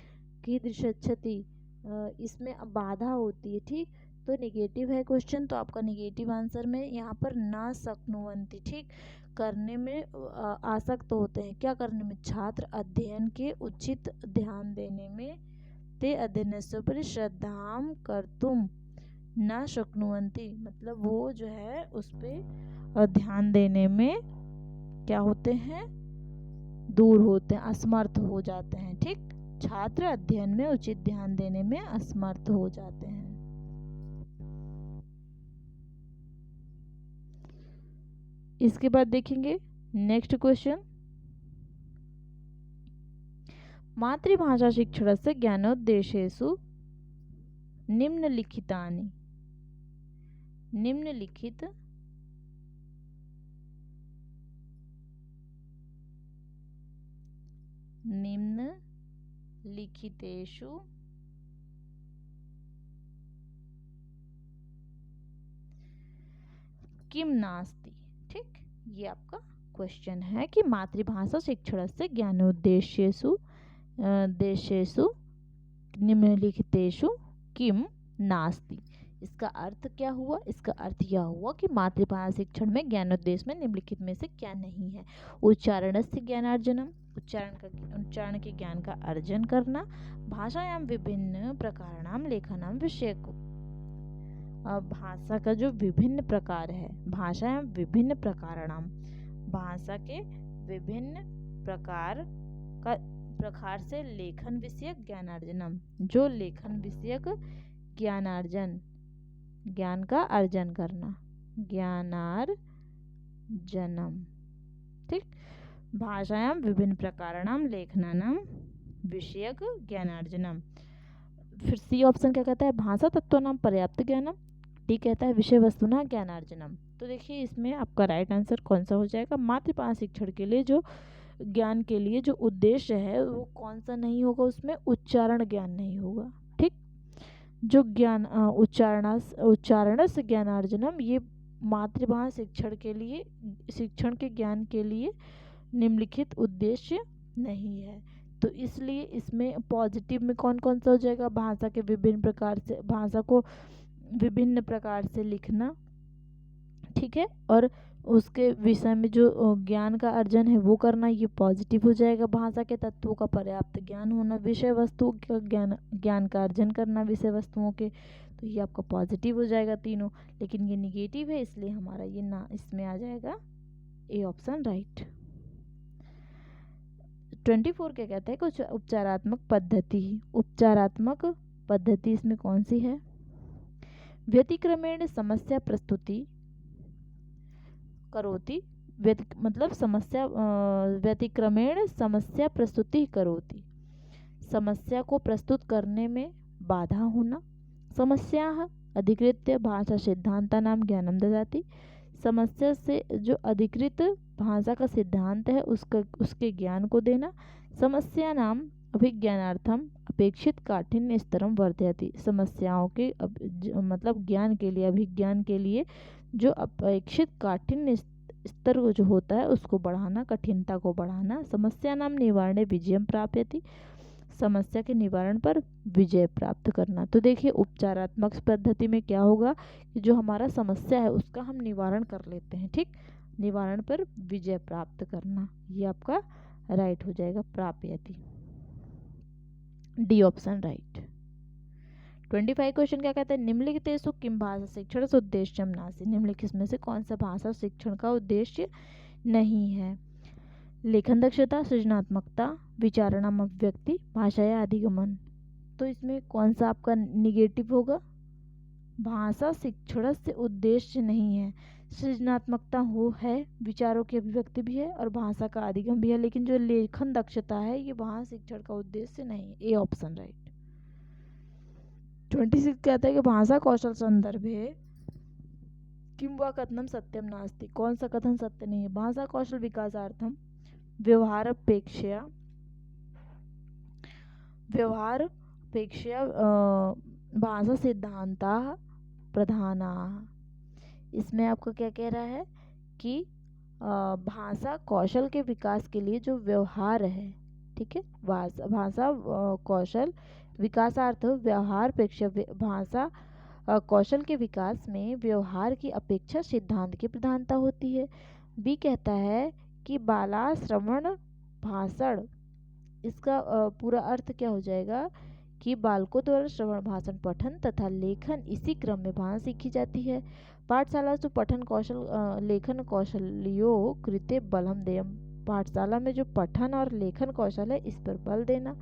कीदृशक्षति, इसमें बाधा होती है। ठीक, तो नेगेटिव है क्वेश्चन, तो आपका नेगेटिव आंसर में यहाँ पर न शक्नुवन्ति। ठीक, करने में आसक्त होते हैं, क्या करने में, छात्र अध्ययन के उचित ध्यान देने में। ते अध्ययनस्योपरि श्रद्धां कर्तुं न शक्नुवन्ति, मतलब वो जो है उस पे ध्यान देने में क्या होते हैं, दूर होते हैं, असमर्थ हो जाते हैं। ठीक, छात्र अध्ययन में उचित ध्यान देने में असमर्थ हो जाते हैं। इसके बाद देखेंगे नेक्स्ट क्वेश्चन, मातृभाषा शिक्षणस्य ज्ञानोद्देशेषु निम्नलिखित निम्नलिखितेषु किम नास्ति। ठीक, ये आपका क्वेश्चन है कि मातृभाषा शिक्षणस्य ज्ञानोद्देशेषु निम्नलिखितेषु किम नास्ति। इसका अर्थ क्या हुआ, इसका अर्थ यह हुआ कि मातृभाषा शिक्षण में ज्ञानोद्देश्य में निम्नलिखित में से क्या नहीं है। उच्चारणस्य ज्ञानार्जनम, उच्चारण के ज्ञान का अर्जन करना। भाषायां विभिन्न प्रकाराणां लेखनां विषयको, भाषा का जो विभिन्न प्रकार है, भाषायां विभिन्न प्रकाराणां, भाषा के विभिन्न प्रकार से लेखन विषयक ज्ञानार्जनम, जो लेखन विषयक ज्ञान का अर्जन करना। ज्ञानार्जनम। ठीक, भाषायां विभिन्न प्रकाराणां लेखनानां विषयक ज्ञानार्जनम। फिर सी ऑप्शन क्या कहता है, भाषा तत्वानां पर्याप्त ज्ञानम। डी कहता है विषय वस्तुना ज्ञानार्जनम। तो देखिए इसमें आपका राइट आंसर कौन सा हो जाएगा, मातृभाषा शिक्षण के लिए जो ज्ञान के लिए जो उद्देश्य है वो कौन सा नहीं होगा, उसमें उच्चारण ज्ञान नहीं होगा। ठीक, जो ज्ञान उच्चारण से ज्ञानार्जनम, ये मातृभाषा शिक्षण के ज्ञान के लिए निम्नलिखित उद्देश्य नहीं है। तो इसलिए इसमें पॉजिटिव में कौन कौन सा हो जाएगा, भाषा को विभिन्न प्रकार से लिखना, ठीक है, और उसके विषय में जो ज्ञान का अर्जन है वो करना, ये पॉजिटिव हो जाएगा। भाषा के तत्वों का पर्याप्त ज्ञान होना, विषय वस्तु का ज्ञान का अर्जन करना विषय वस्तुओं के, तो ये आपका पॉजिटिव हो जाएगा तीनों। लेकिन ये निगेटिव है, इसलिए हमारा ये ना इसमें आ जाएगा ए ऑप्शन राइट। 24 क्या कहता है, कुछ उपचारात्मक पद्धति इसमें कौन सी है, व्यतिक्रमेण समस्या प्रस्तुति करोति, व्यतिक्रमेण समस्या प्रस्तुति करोति, समस्या को प्रस्तुत करने में बाधा होना, समस्याः अधिकृत्य भाषा सिद्धांतानां ज्ञानम ददाति, समस्या से जो अधिकृत भाषा का सिद्धांत है उसके ज्ञान को देना, समस्यानां अभिज्ञानार्थम अपेक्षित काठिन्य स्तरम वर्धयति, समस्याओं के मतलब ज्ञान के लिए, अभिज्ञान के लिए जो अपेक्षित काठिन्य स्तर जो होता है उसको बढ़ाना, कठिनता को बढ़ाना, समस्यानां निवारणे विजयम प्राप्यति, समस्या के निवारण पर विजय प्राप्त करना। तो देखिए उपचारात्मक पद्धति में क्या होगा कि जो हमारा समस्या है उसका हम निवारण कर लेते हैं, ठीक, निवारण पर विजय प्राप्त करना, ये आपका राइट हो जाएगा, प्राप्यति, डी ऑप्शन राइट। 25 क्वेश्चन क्या कहता है, निम्नलिखितेषु किम भाषा शिक्षण उद्देश्यम नास्ति, निम्नलिखित में से कौन सा भाषा शिक्षण का उद्देश्य नहीं है, लेखन दक्षता, सृजनात्मकता, विचारणाम अभिव्यक्ति, भाषाया अधिगमन। तो इसमें कौन सा आपका निगेटिव होगा, भाषा शिक्षण से उद्देश्य नहीं है, सृजनात्मकता है, विचारों की अभिव्यक्ति भी है और भाषा का अधिगम भी है, लेकिन जो लेखन दक्षता है ये भाषा शिक्षण का उद्देश्य नहीं है, ए ऑप्शन राइट। 26 कहता है कि भाषा कौशल संदर्भे किम वा कथनम सत्यम नास्ति, कौन सा कथन सत्य नहीं है, भाषा कौशल विकासार्थम व्यवहारपेक्षया भाषा सिद्धांता प्रधाना। इसमें आपको क्या कह रहा है कि भाषा कौशल के विकास के लिए जो व्यवहार है, ठीक है, भाषा कौशल विकासार्थ व्यवहारपेक्षा, भाषा कौशल के विकास में व्यवहार की अपेक्षा सिद्धांत की प्रधानता होती है। बी कहता है कि बाला श्रवण भाषण, इसका पूरा अर्थ क्या हो जाएगा कि बालकों द्वारा श्रवण भाषण पठन तथा लेखन इसी क्रम में भाषा सीखी जाती है। पाठशाला से पठन कौशल लेखन कौशल्यो कृते बलम देयम, पाठशाला में जो पठन और लेखन कौशल है इस पर बल देना।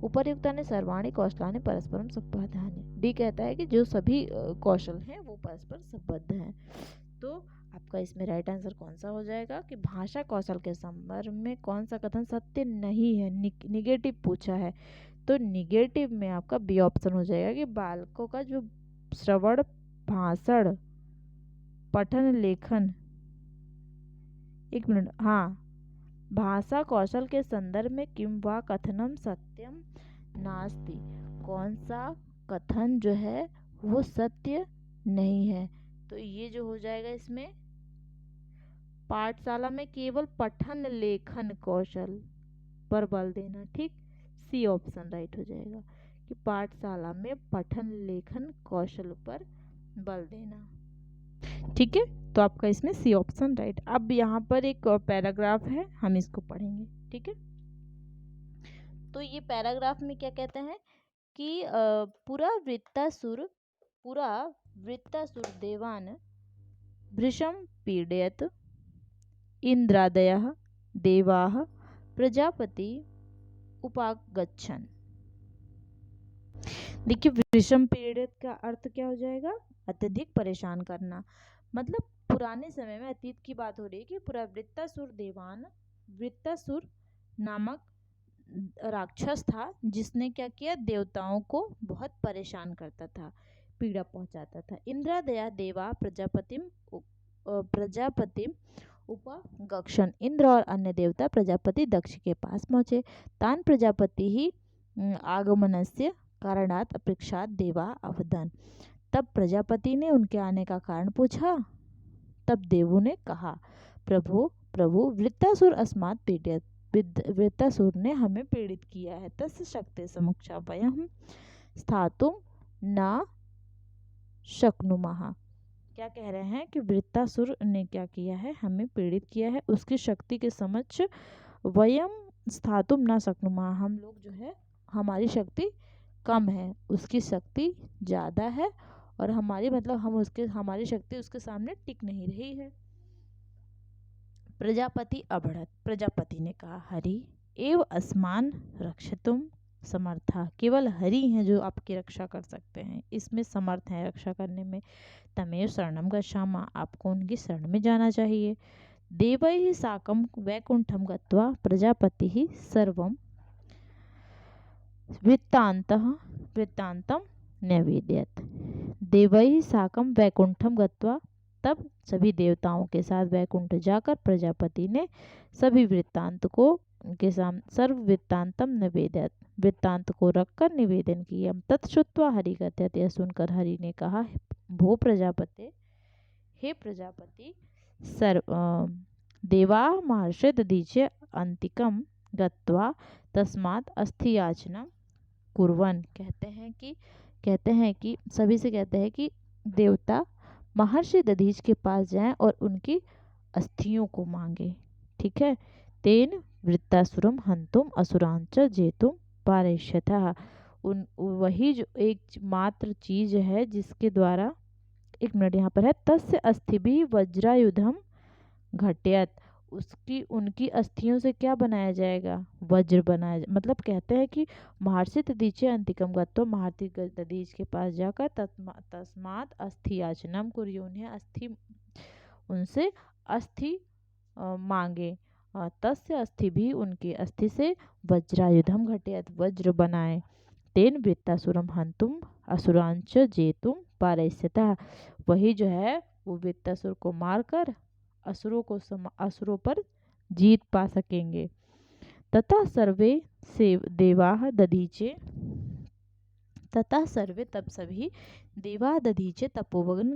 उपर्युक्तानि सर्वाणि कौशलानि परस्परम संबद्धानि, डी कहता है कि जो सभी कौशल हैं वो परस्पर संबद्ध हैं। तो आपका इसमें राइट आंसर कौन सा हो जाएगा कि भाषा कौशल के संदर्भ में कौन सा कथन सत्य नहीं है, निगेटिव पूछा है, तो निगेटिव में आपका बी ऑप्शन हो जाएगा कि बालकों का जो श्रवण भाषण पठन लेखन, एक मिनट, हाँ, भाषा कौशल के संदर्भ में किम वा कथनम सत्यम नास्ति, कौन सा कथन जो है वो सत्य नहीं है, तो ये जो हो जाएगा इसमें पाठशाला में केवल पठन लेखन कौशल पर बल देना, ठीक, सी ऑप्शन राइट हो जाएगा कि पाठशाला में पठन लेखन कौशल पर बल देना, ठीक है, तो आपका इसमें सी ऑप्शन राइट। अब यहाँ पर एक पैराग्राफ है, हम इसको पढ़ेंगे, ठीक है। तो ये पैराग्राफ में क्या कहते हैं कि पुरा वृत्तासुर देवान भृशं पीडयत, इंद्रादयः देवाः प्रजापति उपागच्छन्। देखिए वृषम पीड़ित का अर्थ क्या हो जाएगा, अत्यधिक परेशान करना। मतलब पुराने समय में अतीत की बात हो रही है कि पूरा वृत्तासुर नामक राक्षस था जिसने क्या किया, देवताओं को बहुत परेशान करता था, पीड़ा पहुंचाता था। इंद्रादया देवा प्रजापति उपगक्षण, इंद्र और अन्य देवता प्रजापति दक्ष के पास पहुंचे। तान प्रजापति ही आगमनस्य कारणात् अपृक्षात् देवा अवदन्। तब प्रजापति ने उनके आने का कारण पूछा। तब देवों ने कहा, प्रभु प्रभु वृत्तासुर अस्मात् पीड्यत, वृत्तासुर ने हमें पीड़ित किया है। तस्य शक्ति समुक्षा वयं स्थातुं न शक्नुमः। क्या कह रहे हैं कि वृत्तासुर ने क्या किया है, हमें पीड़ित किया है, उसकी शक्ति के समक्ष वयम स्थातुम ना शक्नुमः, हम लोग जो है हमारी शक्ति कम है, उसकी शक्ति ज़्यादा है और हमारी मतलब हमारी शक्ति उसके सामने टिक नहीं रही है। प्रजापति अबढ़त, प्रजापति ने कहा, हरि एव अस्मान रक्षितुम समर्था, केवल हरि हैं जो आपकी रक्षा कर सकते हैं, इसमें समर्थ हैं रक्षा करने में। तमेव शरणम गच्छामः, आपको उनकी शरण में जाना चाहिए। देवैः साकं वैकुंठम गत्वा प्रजापतिः सर्वं वृत्तान्तं न्यवेदयत्। देवैः साकं वैकुंठम गत्वा, तब सभी देवताओं के साथ वैकुंठ जाकर प्रजापति ने सभी वृत्तांत को उनके सामने सर्व वृत्तांतम निवेदयत्, वृत्तांत को रखकर निवेदन किया। तत्श्रुत्वा हरि कथयत्, यह सुनकर हरि ने कहा, भो प्रजापते, हे प्रजापति, देवा महर्षि दधीचे अंतिकम गत्वा तस्मात् अस्थियाचनम कुर्वन्। कहते हैं कि सभी से कहते हैं कि देवता महर्षि दधीच के पास जाएं और उनकी अस्थियों को मांगे। ठीक है। तेन वृत्तासुरम हंतुम असुरांच जेतुम पारयिष्यतः, वही जो एक मात्र चीज है जिसके द्वारा, एक मिनट यहाँ पर है, तस्य अस्थिभिः वज्रायुधम घटयत, उनकी अस्थियों से क्या बनाया जाएगा, वज्र बनाया मतलब कहते हैं कि महर्षि दधीचे अंतिकम गत्वा, महर्षि दधीच के पास जाकर तस्मात् अस्थि याचनम कुर्युः, उनसे अस्थि मांगे। तस्य अस्थि भी, उनकी अस्थि से वज्रायुधम घटयत, वज्र बनाए। तेन वृत्तासुरम हंतुम असुरांच जेतुम पारयिष्यतः, वही जो है वो वृत्तासुर को मारकर असुरों पर जीत पा सकेंगे। तथा सर्वे देवाः दधीचे, तथा सर्वे, तब सभी देवा दधीचे तपोवन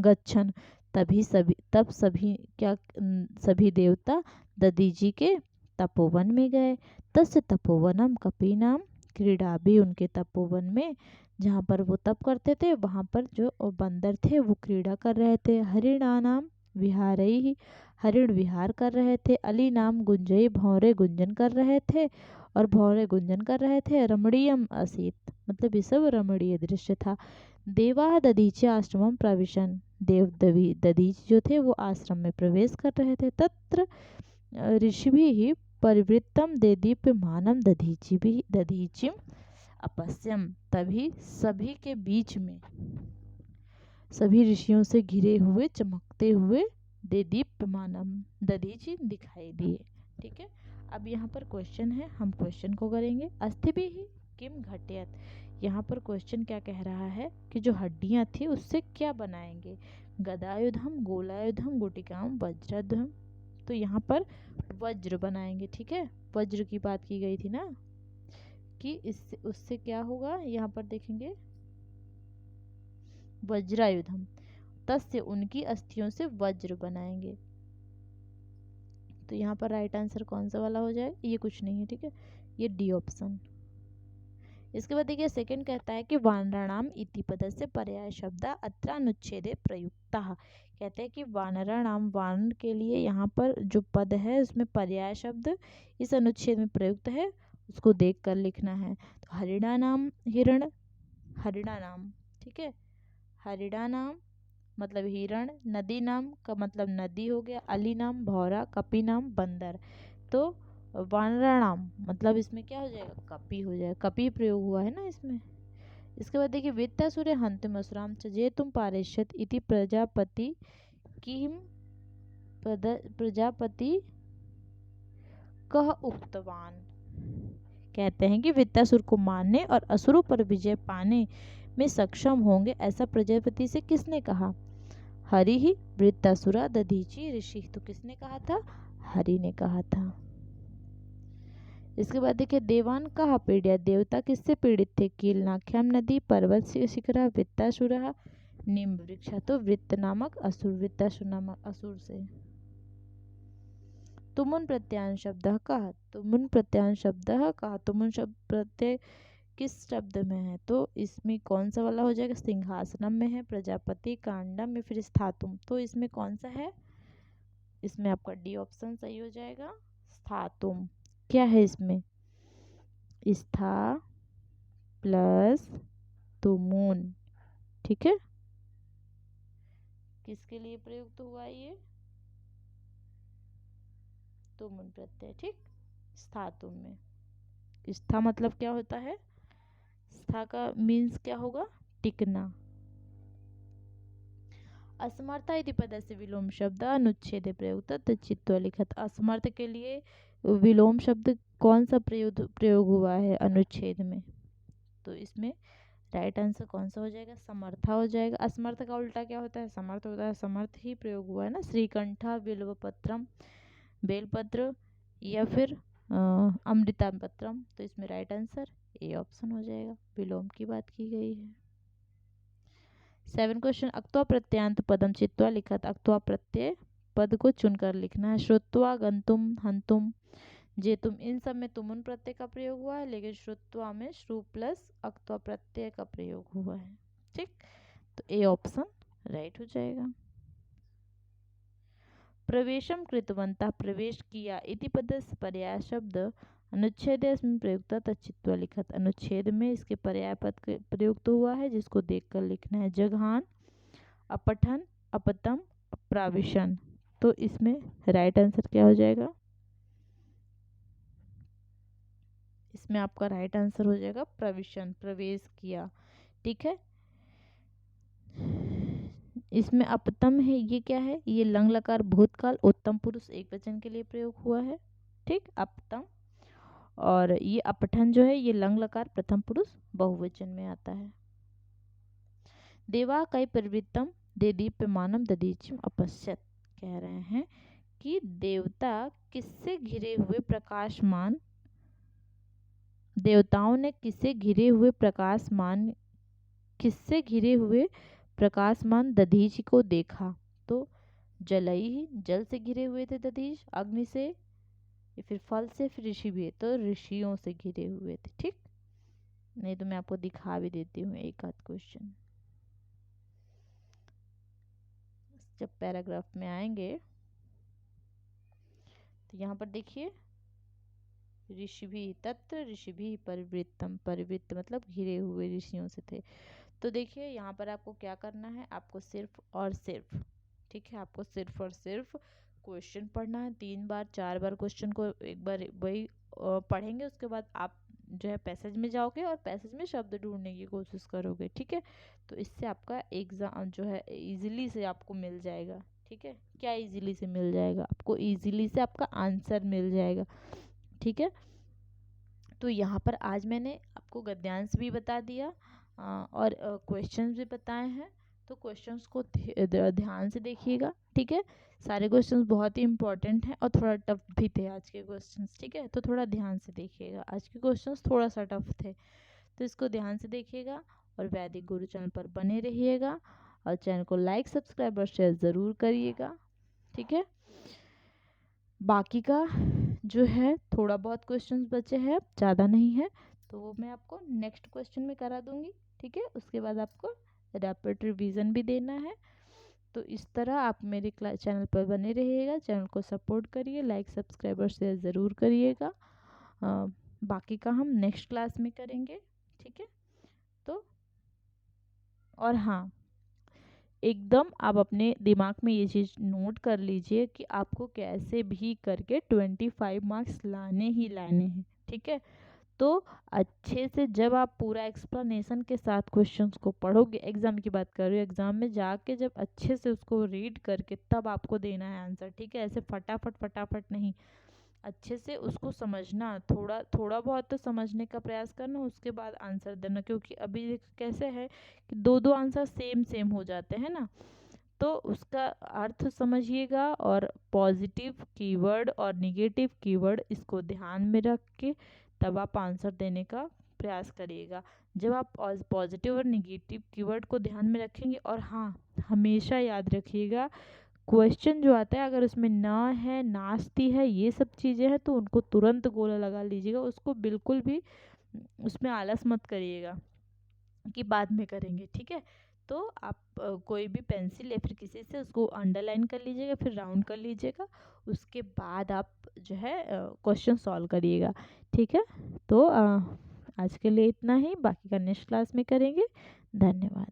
गच्छन, तब सभी देवता दधीची के तपोवन में गए। तस्य तपोवनम कपीनाम क्रीड़ा भी, उनके तपोवन में जहाँ पर वो तप करते थे वहाँ पर जो बंदर थे वो क्रीड़ा कर रहे थे। हरिणानाम विहारैहि, हरिण विहार कर रहे थे। अली नाम गुंजई, भौरे गुंजन कर रहे थे और भौरे गुंजन कर रहे थे। रमणीयम असीत, मतलब ये सब रमणीय दृश्य था। देवा दधीचे आश्रमम प्रविशन, दधीच जो थे वो आश्रम में प्रवेश कर रहे थे। तत्र ऋषिभिः परिवृत्तम देदीप्यमानम दधीचिम अपश्यम, तभी सभी के बीच में सभी ऋषियों से घिरे हुए चमकते हुए देदीप्यमानम दधीचि दिखाई दिए। ठीक है। अब यहाँ पर क्वेश्चन है, हम क्वेश्चन को करेंगे। अस्थिभिः किम घटयत, यहाँ पर क्वेश्चन क्या कह रहा है कि जो हड्डियाँ थी उससे क्या बनाएंगे। गदायुधम, गोलायुधम, गुटिकाम, वज्रधम, तो यहाँ पर वज्र बनाएंगे। ठीक है, वज्र की बात की गई थी ना कि इससे उससे क्या होगा, यहाँ पर देखेंगे वज्रायुधम, तस्य, उनकी अस्थियों से वज्र बनाएंगे। तो यहाँ पर राइट आंसर कौन सा वाला हो जाए, ये कुछ नहीं है। ठीक है, ये डी ऑप्शन। इसके बाद देखिए सेकंड कहता है कि वानराणाम इति पदस्य पर्याय शब्द अत्र अनुच्छेदे प्रयुक्तः। कहते हैं कि वानराणाम, वानर के लिए यहाँ पर जो पद है उसमें पर्याय शब्द इस अनुच्छेद में प्रयुक्त है, उसको देख कर लिखना है। तो हरिणा नाम हिरण, हरिणा नाम, ठीक है, हरिणा नाम मतलब हिरण, नदी नाम का मतलब नदी हो गया, अली नाम भौरा, कपि नाम बंदर। तो वानराणाम मतलब इसमें क्या हो जाएगा, कपि हो जाएगा, कपि प्रयोग हुआ है ना इसमें, इसके बाद देखिए वित्तासुरे हन्तुमसुरां त्यजेतुं पारिष्यत् इति प्रजापति किम प्रजापति कह उक्तवान। कहते हैं कि वित्तासुर को मारने और असुरों पर विजय पाने में सक्षम होंगे ऐसा प्रजापति से किसने कहा? हरि ही वृत्तासुरा दधीचि ऋषि। तो किसने कहा था? हरि ने कहा था। इसके बाद देखिए देवान कहा पीड़ित, देवता किससे पीड़ित थे? कीलनाख्याम नदी, पर्वत शिखरा, वृत्तासुरा, निम्ब वृक्ष। तो वृत्त नामक असुर, वृत्तासुर नामक असुर से। तुमुन प्रत्यान शब्द कहा, तुमुन प्रत्यान शब्द कहा, तुमुन शब्द प्रत्यय किस शब्द में है? तो इसमें कौन सा वाला हो जाएगा? सिंहासनम में है, प्रजापति, कांडम में, फिर स्थातुम। तो इसमें कौन सा है? इसमें आपका डी ऑप्शन सही हो जाएगा, स्थातुम। क्या है इसमें? स्था प्लस तुमुन, ठीक है। किसके लिए प्रयुक्त हुआ ये? तुमुन प्रत्यय, ठीक। स्थातुम में स्था मतलब क्या होता है? स्था का मीन्स क्या होगा? टिकना। असमर्था इति पदस्य विलोम शब्द अनुच्छेद प्रयुक्त चित्वा लिखत। असमर्थ के लिए विलोम शब्द कौन सा प्रयोग हुआ है अनुच्छेद में? तो इसमें राइट आंसर कौन सा हो जाएगा? समर्था हो जाएगा। असमर्थ का उल्टा क्या होता है? समर्थ होता है। समर्थ ही प्रयोग हुआ है ना। श्रीकंठा बिल्वपत्रम, बेलपत्र, या फिर अमृता पत्रम। तो इसमें राइट आंसर ए ऑप्शन हो जाएगा, विलोम की बात की गई है। 7 क्वेश्चन, अक्त्वा प्रत्यांत पदम चित्वा लिखत। अक्त्वा प्रत्यय पद को चुनकर लिखना है। श्रुत्वा, गंतुम, हंतुम, जेतुम, इन सब में तुमुन प्रत्यय का प्रयोग हुआ है, लेकिन श्रुत्वा में श्रु प्लस अक्त्वा प्रत्यय का प्रयोग हुआ है, ठीक। तो ए ऑप्शन राइट हो जाएगा। प्रवेशम कृतवंतः, प्रवेश किया, इति पदस्य पर्याय शब्द अनुच्छेद इसमें प्रयुक्त तच्चित्वा लिखत। अनुच्छेद में इसके पर्याय पद प्रयुक्त हुआ है, जिसको देखकर लिखना है। जघान, अपठन, अपतम, प्राविशन। तो इसमें राइट आंसर क्या हो जाएगा? इसमें आपका राइट आंसर हो जाएगा प्रविशन, प्रवेश किया, ठीक है। इसमें अपतम है, ये क्या है? ये लंग लकार भूतकाल उत्तम पुरुष एक वचन के लिए प्रयोग हुआ है, ठीक, अपतम। और ये अपठन जो है ये लंग लकार प्रथम पुरुष बहुवचन में आता है। देवा कई प्रवृत्तम देदीप्यमानम ददीचिम अपश्यत। कह रहे हैं कि देवता किससे घिरे हुए प्रकाशमान, देवताओं ने किससे घिरे हुए प्रकाशमान दधीचि को देखा। तो जलई, जल से घिरे हुए थे दधीच, अग्नि से, या फिर फल से, फिर ऋषि भी है तो ऋषियों से घिरे हुए थे, ठीक। नहीं तो मैं आपको दिखा भी देती हूँ एक आध क्वेश्चन। जब पैराग्राफ में आएंगे तो यहाँ पर देखिए, ऋषि भी तत्र ऋषि भी परिवृत्तम, परिवृत्त मतलब घिरे हुए ऋषियों से थे। तो देखिए यहाँ पर आपको क्या करना है, आपको सिर्फ और सिर्फ, ठीक है, आपको सिर्फ और सिर्फ क्वेश्चन पढ़ना है। 3 बार 4 बार क्वेश्चन को एक बार वही पढ़ेंगे, उसके बाद आप जो है पैसेज में जाओगे और पैसेज में शब्द ढूंढने की कोशिश करोगे, ठीक है। तो इससे आपका एग्जाम जो है इजीली से आपको मिल जाएगा, ठीक है। क्या इजीली से मिल जाएगा? आपको इजीली से आपका आंसर मिल जाएगा, ठीक है। तो यहाँ पर आज मैंने आपको गद्यांश भी बता दिया और क्वेश्चंस भी बताए हैं। तो क्वेश्चंस को ध्यान से देखिएगा, ठीक है। सारे क्वेश्चंस बहुत ही इंपॉर्टेंट हैं और थोड़ा टफ भी थे आज के क्वेश्चंस, ठीक है। तो थोड़ा ध्यान से देखिएगा, आज के क्वेश्चंस थोड़ा सा टफ थे, तो इसको ध्यान से देखिएगा और वैदिक गुरु चैनल पर बने रहिएगा और चैनल को लाइक, सब्सक्राइब और शेयर ज़रूर करिएगा, ठीक है। बाकी का जो है थोड़ा बहुत क्वेश्चंस बचे हैं, ज़्यादा नहीं है, तो वो मैं आपको नेक्स्ट क्वेश्चन में करा दूंगी, ठीक है। उसके बाद आपको रैपिड रिवीजन भी देना है। तो इस तरह आप मेरे चैनल पर बने रहिएगा, चैनल को सपोर्ट करिए, लाइक, सब्सक्राइब और शेयर ज़रूर करिएगा। बाकी का हम नेक्स्ट क्लास में करेंगे, ठीक है। तो और हाँ, एकदम आप अपने दिमाग में ये चीज़ नोट कर लीजिए कि आपको कैसे भी करके 25 मार्क्स लाने ही लाने हैं, ठीक है। तो तो अच्छे से जब आप पूरा एक्सप्लेनेशन के साथ क्वेश्चंस को पढ़ोगे, एग्जाम की बात कर रही हूँ, एग्जाम में जाके जब अच्छे से उसको रीड करके तब आपको देना है आंसर, ठीक है। ऐसे फटाफट फटाफट नहीं, अच्छे से उसको समझना, थोड़ा थोड़ा बहुत तो समझने का प्रयास करना, उसके बाद आंसर देना। क्योंकि अभी कैसे है कि दो दो आंसर सेम सेम हो जाते हैं ना, तो उसका अर्थ समझिएगा और पॉजिटिव कीवर्ड और निगेटिव कीवर्ड इसको ध्यान में रख के तब आप आंसर देने का प्रयास करिएगा। जब आप पॉजिटिव और निगेटिव कीवर्ड को ध्यान में रखेंगे, और हाँ, हमेशा याद रखिएगा क्वेश्चन जो आता है अगर उसमें ना है, नास्ती है, ये सब चीज़ें हैं तो उनको तुरंत गोला लगा लीजिएगा। उसको बिल्कुल भी उसमें आलस मत करिएगा कि बाद में करेंगे, ठीक है। तो आप कोई भी पेंसिल या फिर किसी से उसको अंडरलाइन कर लीजिएगा, फिर राउंड कर लीजिएगा, उसके बाद आप जो है क्वेश्चन सॉल्व करिएगा, ठीक है। तो आज के लिए इतना ही, बाकी का नेक्स्ट क्लास में करेंगे। धन्यवाद।